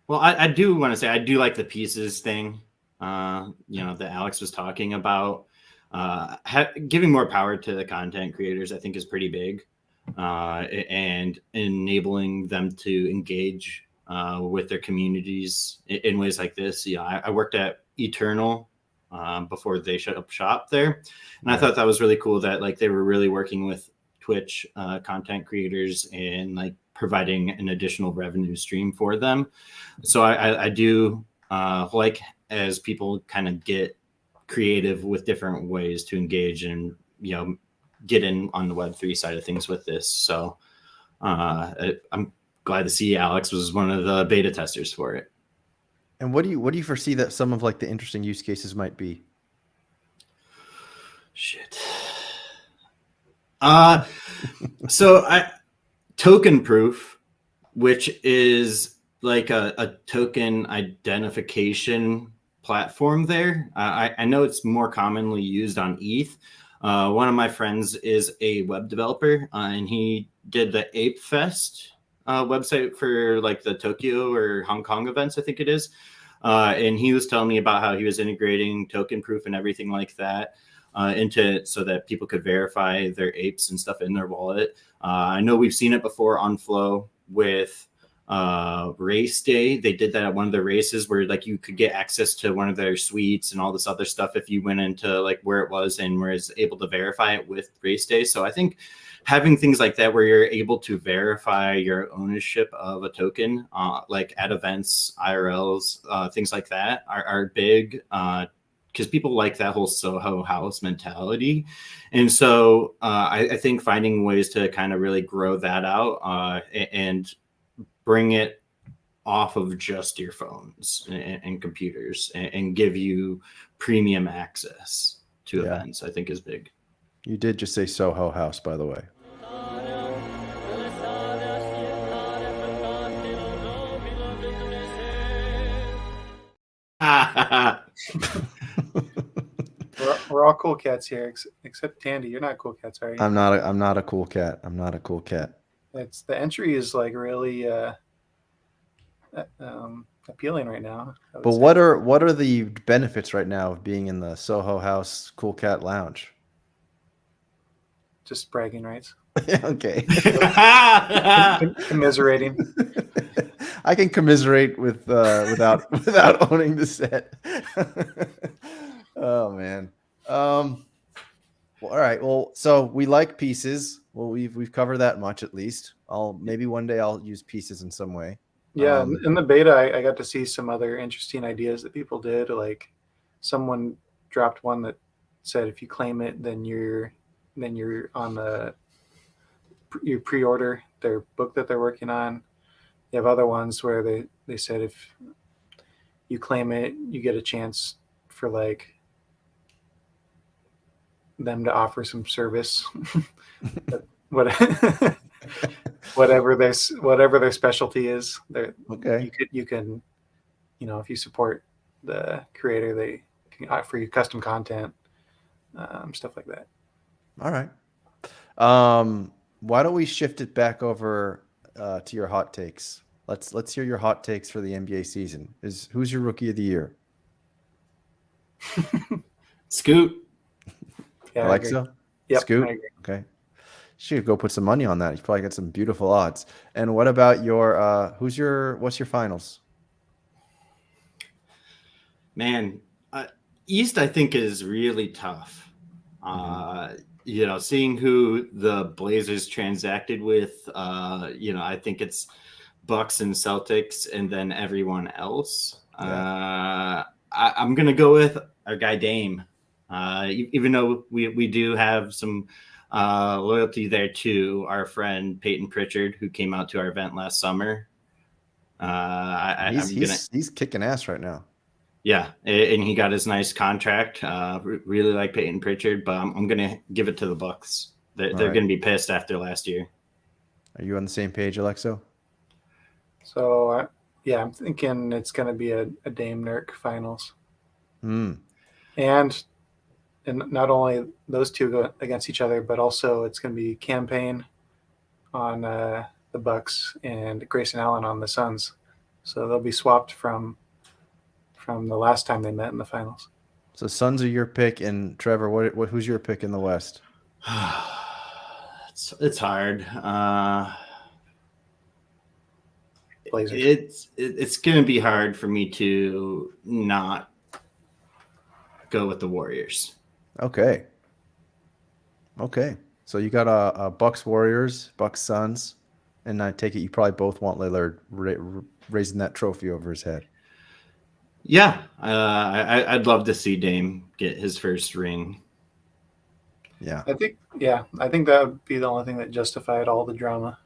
Well, I do want to say I do like the pieces thing. That Alex was talking about. Giving more power to the content creators, I think, is pretty big, and enabling them to engage with their communities in ways like this. I worked at Eternal before they shut up shop there, and I thought that was really cool that like they were really working with Twitch content creators and like providing an additional revenue stream for them. So I do like as people kind of get creative with different ways to engage and get in on the Web3 side of things with this. So I'm glad to see Alex was one of the beta testers for it. And what do you foresee that some of like the interesting use cases might be? Shit. Token proof, which is like a token identification platform there. I know it's more commonly used on ETH. One of my friends is a web developer, and he did the Ape Fest website for like the Tokyo or Hong Kong events, I think it is. And he was telling me about how he was integrating token proof and everything like that into it so that people could verify their apes and stuff in their wallet. I know we've seen it before on Flow with race day. They did that at one of the races where like you could get access to one of their suites and all this other stuff if you went into like where it was and was able to verify it with race day. So I think having things like that where you're able to verify your ownership of a token like at events, IRLs, things like that are big because people like that whole Soho House mentality. And so I think finding ways to kind of really grow that out and bring it off of just your phones and computers and give you premium access to events, I think is big. You did just say Soho House, by the way. We're all cool cats here, except Tandy. You're not cool cats, are you? I'm not a cool cat. I'm not a cool cat. It's the entry is like really appealing right now. But what are the benefits right now of being in the Soho House Cool Cat Lounge? Just bragging rights. Okay. Commiserating. I can commiserate with without owning the set. Oh man. Well, all right. Well, so we like pieces. Well, we've covered that much at least. Maybe one day I'll use pieces in some way. Yeah, in the beta, I got to see some other interesting ideas that people did. Like, someone dropped one that said if you claim it, then you're on you pre-order their book that they're working on. You have other ones where they said if you claim it, you get a chance for like them to offer some service. whatever their specialty is, okay. You can if you support the creator, they can offer you custom content, stuff like that. All right. Why don't we shift it back over to your hot takes? Let's hear your hot takes for the NBA season. Who's your rookie of the year? Scoot. Yeah, ALXO? Yep, Scoot? Okay. Shoot, go put some money on that. You probably get some beautiful odds. And what about what's your finals? Man, East I think is really tough. Seeing who the Blazers transacted with, I think it's Bucks and Celtics and then everyone else. Yeah. I'm going to go with our guy Dame. Even though we do have some loyalty there to our friend Peyton Pritchard, who came out to our event last summer. He's kicking ass right now. Yeah, and he got his nice contract. Really like Peyton Pritchard, but I'm going to give it to the Bucks. They're going to be pissed after last year. Are you on the same page, ALXO? So, I'm thinking it's going to be a Dame Nurk finals. And not only those two go against each other, but also it's going to be Campaign on the Bucks and Grayson Allen on the Suns. So they'll be swapped from the last time they met in the finals. So Suns are your pick, and Trevor, who's your pick in the West? It's hard. Blazers. It's going to be hard for me to not go with the Warriors. Okay. So you got a Bucks Warriors, Bucks Suns, and I take it you probably both want Lillard raising that trophy over his head. Yeah, I'd love to see Dame get his first ring. Yeah, I think that would be the only thing that justified all the drama.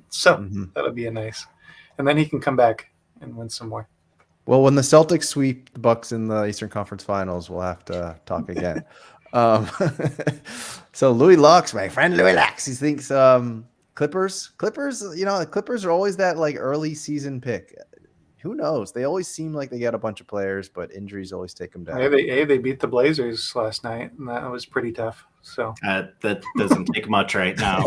So that would be nice, and then he can come back and win some more. Well, when the Celtics sweep the Bucks in the Eastern Conference Finals, we'll have to talk again. So Louis Locks, my friend Louis Locks, he thinks Clippers. The Clippers are always that like early season pick. Who knows? They always seem like they got a bunch of players, but injuries always take them down. They beat the Blazers last night, and that was pretty tough. So that doesn't take much right now.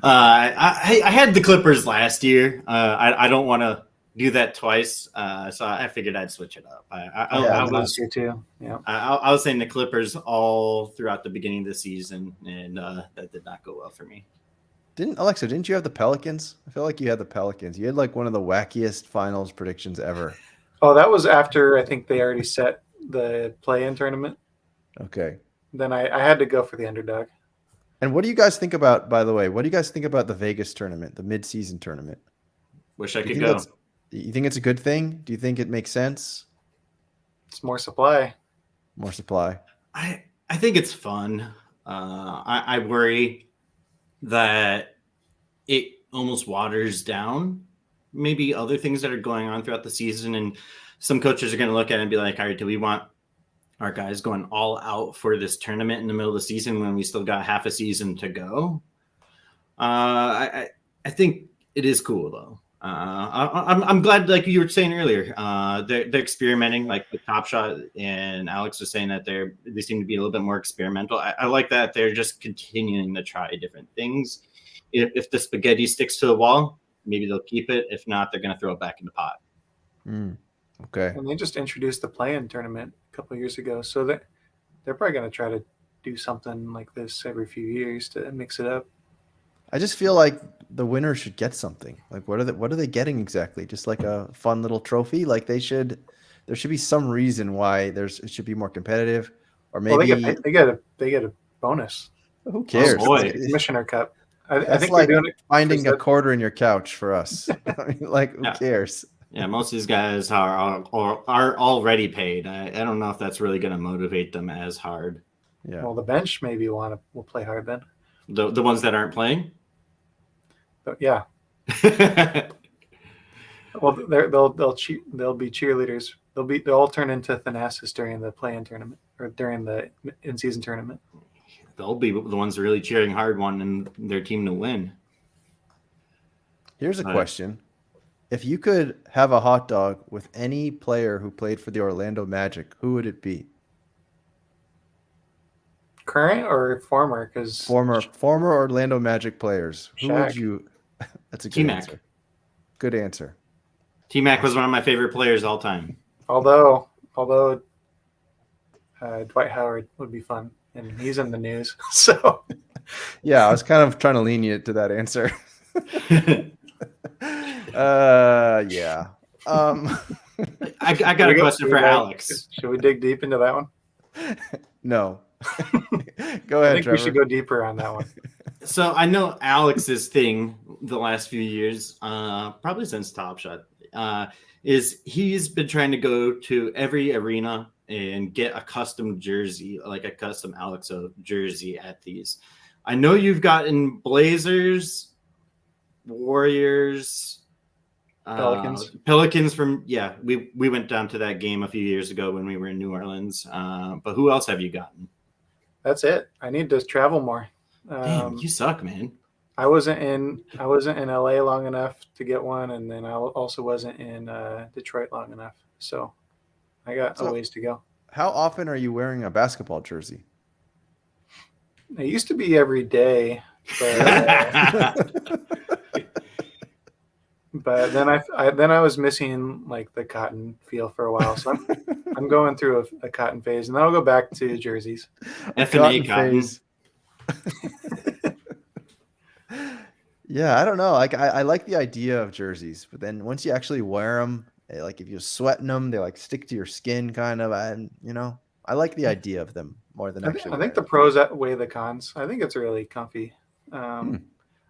I had the Clippers last year. I don't want to do that twice, so I figured I'd switch it up. I was last year too. Yeah, I was saying the Clippers all throughout the beginning of the season, and that did not go well for me. ALXO, didn't you have the Pelicans? I feel like you had the Pelicans. You had like one of the wackiest finals predictions ever. Oh, that was after I think they already set the play-in tournament. Okay. Then I had to go for the underdog. And what do you guys think about, by the way, what do you guys think about the Vegas tournament, the mid-season tournament? Wish I could go. You think it's a good thing? Do you think it makes sense? It's more supply. More supply. I think it's fun. I worry that it almost waters down maybe other things that are going on throughout the season. And some coaches are going to look at it and be like, all right, do we want our guys going all out for this tournament in the middle of the season when we still got half a season to go. I think it is cool though. I'm glad, like you were saying earlier, they're experimenting, like with Top Shot, and Alex was saying that they seem to be a little bit more experimental. I like that they're just continuing to try different things. If the spaghetti sticks to the wall, maybe they'll keep it. If not, they're going to throw it back in the pot. Okay. And they just introduced the play-in tournament a couple of years ago, so they're probably going to try to do something like this every few years to mix it up. I just feel like the winner should get something. Like, what are they getting exactly? Just like a fun little trophy? Like there should be some reason why it should be more competitive, or maybe they get a bonus. Who cares? Oh, boy. Commissioner Cup. I That's think like they're doing it finding a quarter in your couch for us. I mean, like, who cares? Yeah, most of these guys are already paid. I don't know if that's really going to motivate them as hard. Yeah. Well, the bench maybe will play hard then. The ones that aren't playing. But yeah. Well, they'll be cheerleaders. They'll all turn into Thanasis during the play-in tournament or during the in-season tournament. They'll be the ones really cheering hard, wanting their team to win. Here's a question. If you could have a hot dog with any player who played for the Orlando Magic, who would it be? Current or former? Because Former Orlando Magic players. Who would Shaq. you? That's a good T-Mac. answer. Good answer. T-Mac was one of my favorite players all time. although Dwight Howard would be fun, and he's in the news. So Yeah, I was kind of trying to lean you to that answer. Yeah. I got a question for Alex. Should we dig deep into that one? No. Go I ahead, think Trevor. we should go deeper on that one. So I know Alex's thing the last few years, probably since Top Shot, is he's been trying to go to every arena and get a custom jersey, like a custom ALXO jersey at these. I know you've gotten Blazers, Warriors, Pelicans from, we went down to that game a few years ago when we were in New Orleans. But who else have you gotten? That's it. I need to travel more. Damn, you suck, man. I wasn't in LA long enough to get one, and then I also wasn't in Detroit long enough. So I got a ways to go. How often are you wearing a basketball jersey? It used to be every day, but then I was missing like the cotton feel for a while. So I'm going through a cotton phase, and then I'll go back to jerseys. F&A cotton. Yeah, I don't know. Like I like the idea of jerseys, but then once you actually wear them, like if you're sweating them, they like stick to your skin kind of. And I like the idea of them more than actually. I think the pros outweigh the cons. I think it's really comfy. I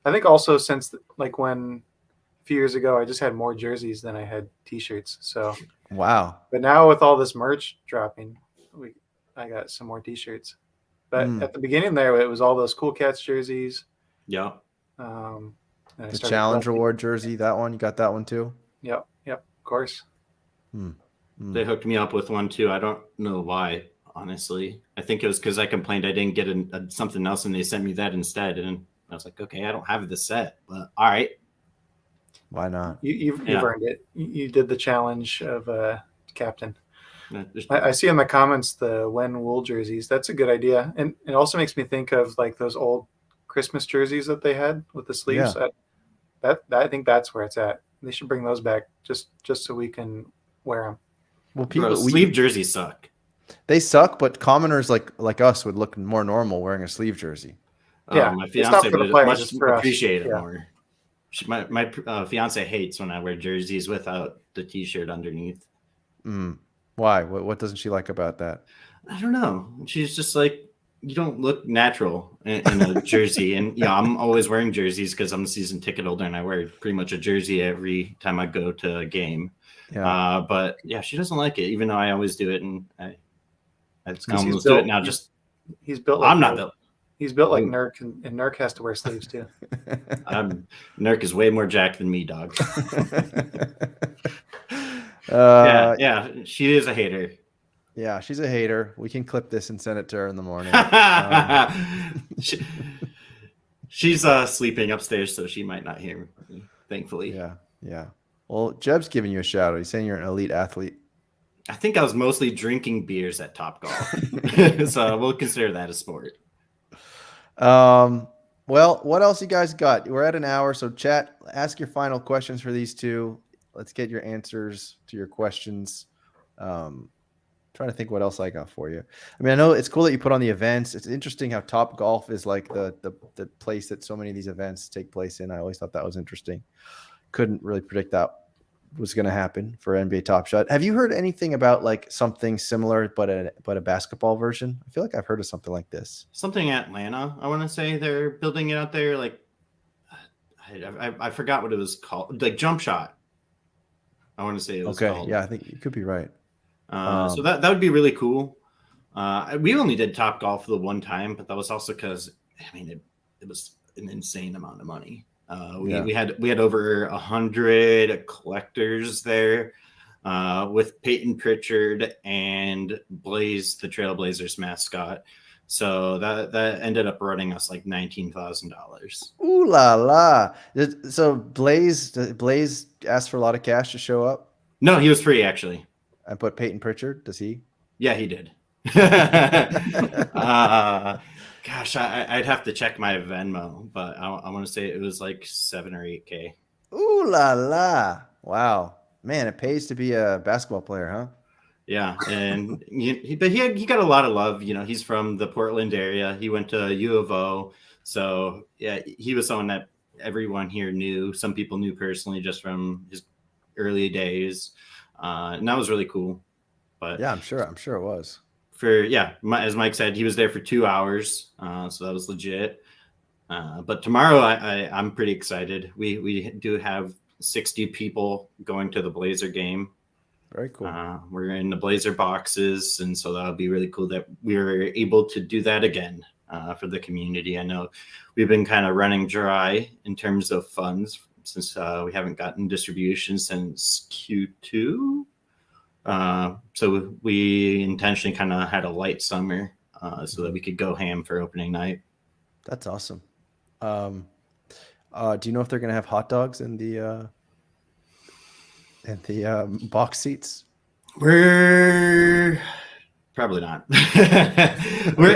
think also since like when a few years ago, I just had more jerseys than I had T-shirts. So wow. But now with all this merch dropping, I got some more T-shirts. But at the beginning there, it was all those Cool Cats jerseys. Yeah. The Challenge Award jersey, that one, you got that one too? Yep, of course. They hooked me up with one too. I don't know why, honestly. I think it was because I complained I didn't get something else, and they sent me that instead. And I was like, okay, I don't have the set, but all right. Why not? You've earned it. You did the challenge of captain. I see in the comments the When wool jerseys. That's a good idea, and it also makes me think of like those old Christmas jerseys that they had with the sleeves. Yeah. I think that's where it's at. They should bring those back just so we can wear them. Well, sleeve jerseys suck. They suck, but commoners like us would look more normal wearing a sleeve jersey. Yeah, my fiance would much appreciate it more. My fiance hates when I wear jerseys without the T-shirt underneath. Why? What doesn't she like about that? I don't know. She's just like, you don't look natural in a jersey. And I'm always wearing jerseys because I'm a season ticket holder and I wear pretty much a jersey every time I go to a game. Yeah. But yeah, she doesn't like it, even though I always do it. And I almost do it now. He's built like I'm not built. He's built like Nurk, and Nurk has to wear sleeves too. Nurk is way more jacked than me, dog. Yeah, she is a hater. Yeah, she's a hater. We can clip this and send it to her in the morning. She's sleeping upstairs, so she might not hear me, thankfully. Yeah. Well, Jeb's giving you a shout out. He's saying you're an elite athlete. I think I was mostly drinking beers at Topgolf. So we'll consider that a sport. Well, what else you guys got? We're at an hour, so chat, ask your final questions for these two. Let's get your answers to your questions. Trying to think what else I got for you. I mean, I know it's cool that you put on the events. It's interesting how Topgolf is like the place that so many of these events take place in. I always thought that was interesting. Couldn't really predict that was going to happen for NBA Top Shot. Have you heard anything about like something similar, but a basketball version? I feel like I've heard of something like this. Something in Atlanta, I want to say they're building it out there. Like, I forgot what it was called. Like Jump Shot. I want to say it was called. Yeah, I think you could be right. So that would be really cool. We only did Topgolf the one time, but that was also because I mean it was an insane amount of money. We had over 100 collectors there with Peyton Pritchard and Blaze, the Trailblazers mascot. So that ended up running us like $19,000. Ooh la la! So Blaze asked for a lot of cash to show up. No, he was free actually. I put Peyton Pritchard. Does he? Yeah, he did. Gosh, I'd have to check my Venmo, but I want to say it was like 7 or 8K. Ooh la la! Wow, man, it pays to be a basketball player, huh? Yeah, and he got a lot of love. You know, he's from the Portland area. He went to U of O, so yeah, he was someone that everyone here knew. Some people knew personally just from his early days, and that was really cool. But yeah, I'm sure it was. As Mike said, he was there for 2 hours, so that was legit. But tomorrow, I'm pretty excited. We do have 60 people going to the Blazer game. Very cool. We're in the Blazer boxes, and so that'll be really cool that we were able to do that again for the community. I know we've been kind of running dry in terms of funds since we haven't gotten distribution since Q2. So we intentionally kind of had a light summer so that we could go ham for opening night. That's awesome. Do you know if they're going to have hot dogs in the box seats? We're probably not. It's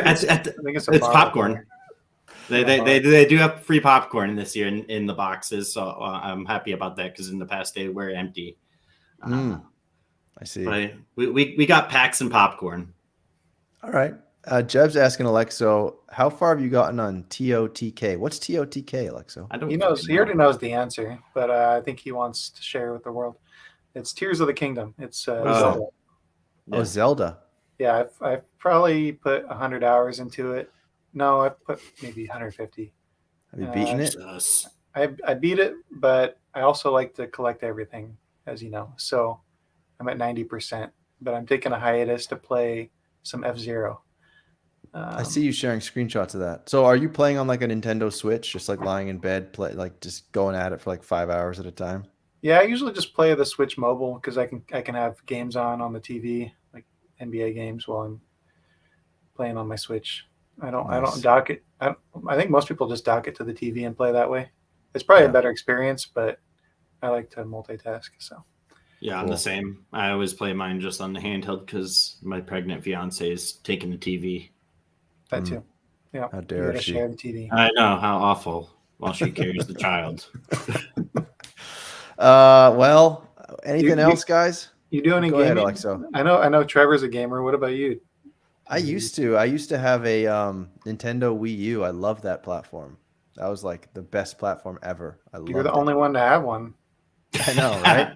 popcorn. They do have free popcorn this year in the boxes, so I'm happy about that because in the past they were empty. I see. But we got packs and popcorn. All right. Jeb's asking ALXO, how far have you gotten on TOTK? What's TOTK, ALXO? He already knows the answer, but I think he wants to share with the world. It's Tears of the Kingdom. It's Zelda. Oh, Zelda. Yeah, I've probably put 100 hours into it. No, I've put maybe 150. Have you beaten it? I beat it, but I also like to collect everything, as you know. So I'm at 90%, but I'm taking a hiatus to play some F-Zero. I see you sharing screenshots of that. So are you playing on like a Nintendo Switch, just like lying in bed, like just going at it for like 5 hours at a time? Yeah, I usually just play the Switch mobile because I can have games on the TV, like NBA games, while I'm playing on my Switch. I don't dock it. I think most people just dock it to the TV and play that way. It's probably a better experience, but I like to multitask. So. Yeah, I'm the same. I always play mine just on the handheld because my pregnant fiance is taking the TV. That too. Yeah. How dare she? Share the TV. I know, how awful, while she carries the child. Well, anything else, guys? You do any Go gaming? ahead, ALXO. I know Trevor's a gamer. What about you? I used to have a Nintendo Wii U. I love that platform. That was like the best platform ever. You're the only one to have one. I know, right?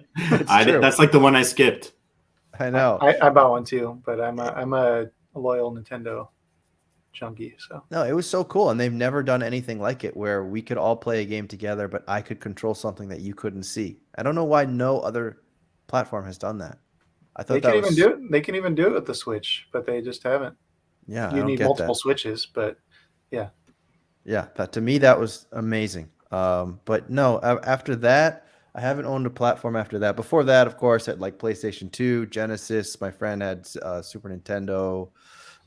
That's like the one I skipped. I know. I bought one too, but I'm a loyal Nintendo junkie. So no, it was so cool, and they've never done anything like it where we could all play a game together, but I could control something that you couldn't see. I don't know why no other platform has done that. I thought they can even do it with the Switch, but they just haven't. Yeah, you need multiple Switches, but yeah. That to me that was amazing. But no, after that, I haven't owned a platform after that. Before that, of course, I had like PlayStation 2, Genesis. My friend had Super Nintendo,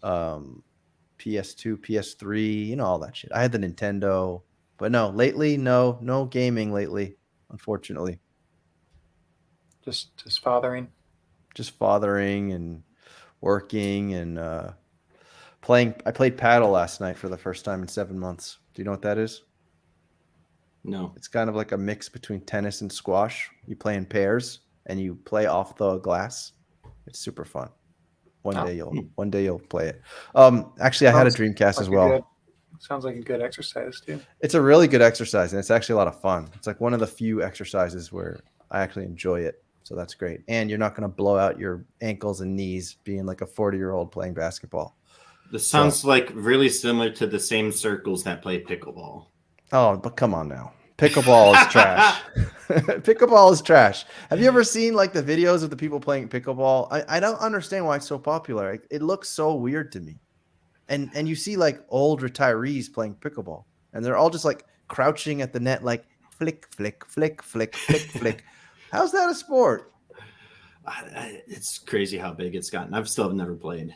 PS2, PS3, all that shit. I had the Nintendo, but no, lately, no gaming lately, unfortunately. Just fathering. Just fathering and working and playing. I played paddle last night for the first time in 7 months. Do you know what that is? No. It's kind of like a mix between tennis and squash. You play in pairs and you play off the glass. It's super fun. One day you'll play it. Actually, I had a Dreamcast as well. Sounds like a good exercise too. It's a really good exercise, and it's actually a lot of fun. It's like one of the few exercises where I actually enjoy it. So that's great. And you're not going to blow out your ankles and knees being like a 40-year-old playing basketball. This sounds like really similar to the same circles that play pickleball. Oh, but come on now. Pickleball is trash. Pickleball is trash. Have you ever seen like the videos of the people playing pickleball? I don't understand why it's so popular. It looks so weird to me. And you see like old retirees playing pickleball, and they're all just like crouching at the net, like flick, flick, flick, flick, flick, flick. How's that a sport? It's crazy how big it's gotten. I've still never played.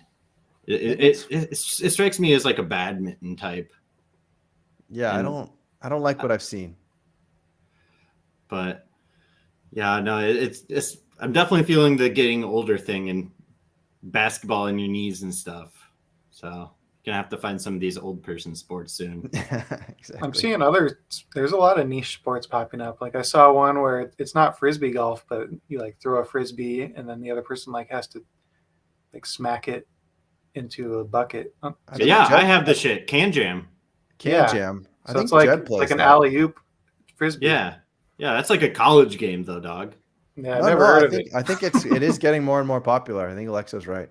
It strikes me as like a badminton type. Yeah, and I don't like what I've seen. But yeah, no, it's I'm definitely feeling the getting older thing and basketball in your knees and stuff. So gonna have to find some of these old person sports soon. Exactly. I'm seeing there's a lot of niche sports popping up. Like I saw one where it's not frisbee golf, but you like throw a frisbee and then the other person like has to like smack it into a bucket. Yeah, I have the shit. Can Jam. Jam. So I think it's like Jed plays an that. alley-oop frisbee. Yeah, that's like a college game though, dog. Yeah, I've never heard of it. I think it is getting more and more popular. I think ALXO's right.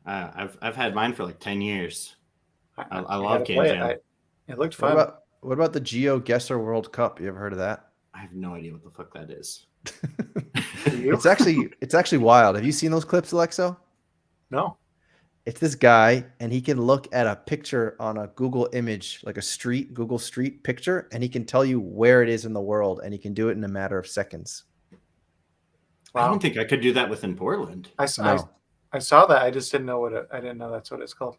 I've had mine for like 10 years. I love Can Can Jam. It looked fun. What about the Geo Guesser World Cup? You ever heard of that? I have no idea what the fuck that is. It's actually wild. Have you seen those clips, ALXO? No. It's this guy, and he can look at a picture on a Google image, like a Google Street picture, and he can tell you where it is in the world, and he can do it in a matter of seconds. Wow. I don't think I could do that within Portland. I saw that. I just didn't know I didn't know that's what it's called.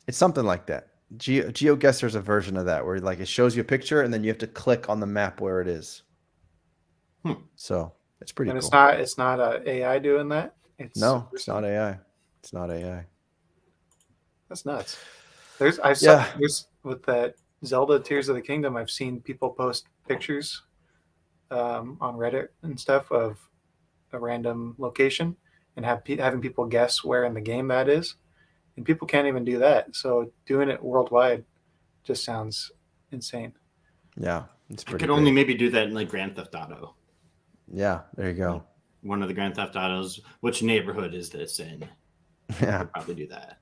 It's something like that. GeoGuessr is a version of that where like it shows you a picture and then you have to click on the map where it is. So it's pretty cool. It's not a AI doing that. It's not AI. It's not AI. That's nuts. There's with that Zelda Tears of the Kingdom. I've seen people post pictures on Reddit and stuff of a random location and having people guess where in the game that is, and people can't even do that. So doing it worldwide just sounds insane. Yeah, it's pretty. I could only maybe do that in like Grand Theft Auto. Yeah, there you go. One of the Grand Theft Autos. Which neighborhood is this in? Yeah, I'd probably do that.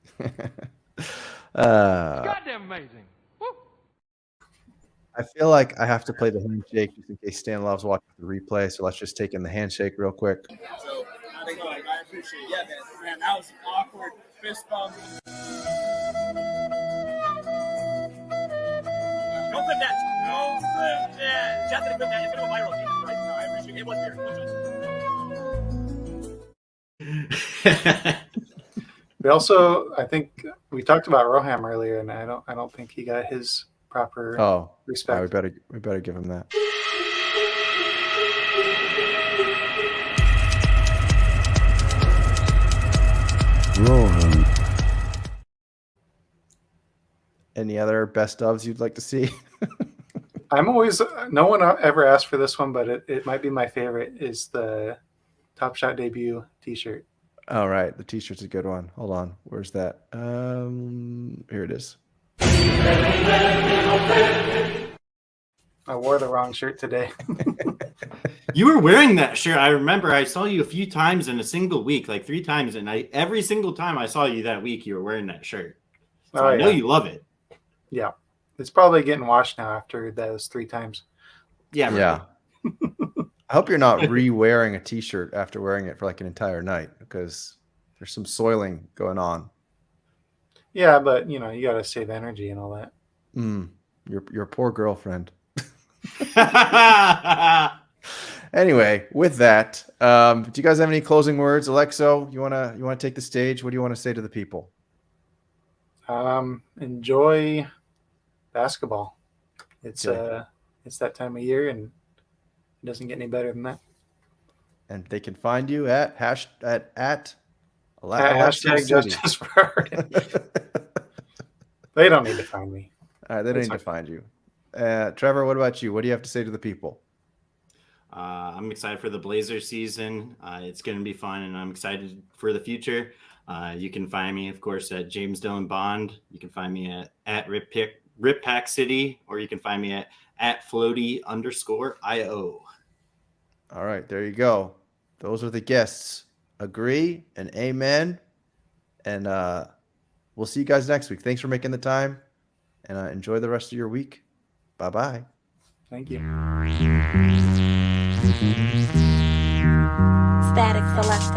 Goddamn amazing. Woo. I feel like I have to play the handshake just in case Stan loves watching the replay. So let's just take in the handshake real quick. So I appreciate it. Yeah, man, that was awkward. Fist bump. Don't clip that. Don't clip that. Just gonna clip that. It's gonna go viral. Jesus Christ. No, I appreciate it. It was weird. We also, I think we talked about Roham earlier, and I don't think he got his proper respect. Yeah, we better give him that. Rohan. Any other best ofs you'd like to see? I'm always, no one ever asked for this one, but it might be my favorite, is the Top Shot debut t-shirt. All right, the t-shirt's a good one. Hold on, where's that? Here it is. I wore the wrong shirt today. You were wearing that shirt. I remember I saw you a few times in a single week, like 3 times, and every single time I saw you that week, you were wearing that shirt. So I know you love it. Yeah, it's probably getting washed now after those 3 times. Yeah. Right. Yeah. I hope you're not re-wearing a t-shirt after wearing it for like an entire night, because there's some soiling going on. Yeah, but you got to save energy and all that. Your poor girlfriend. Anyway, with that, do you guys have any closing words? Alexo, you wanna take the stage? What do you want to say to the people? Enjoy basketball. It's Okay. it's that time of year, and it doesn't get any better than that. And they can find you at At Alexo hashtag City. justice for our enemy. They don't need to find me. All right, they don't It's need to okay. find you. Trevor, what about you? What do you have to say to the people? I'm excited for the Blazers season. It's going to be fun, and I'm excited for the future. You can find me, of course, at James Dillon Bond. You can find me at Rip Pack City, or you can find me at floaty_IO. All right, there you go. Those are the guests. Agree and amen. And we'll see you guys next week. Thanks for making the time, and enjoy the rest of your week. Bye-bye. Thank you. Static Selector.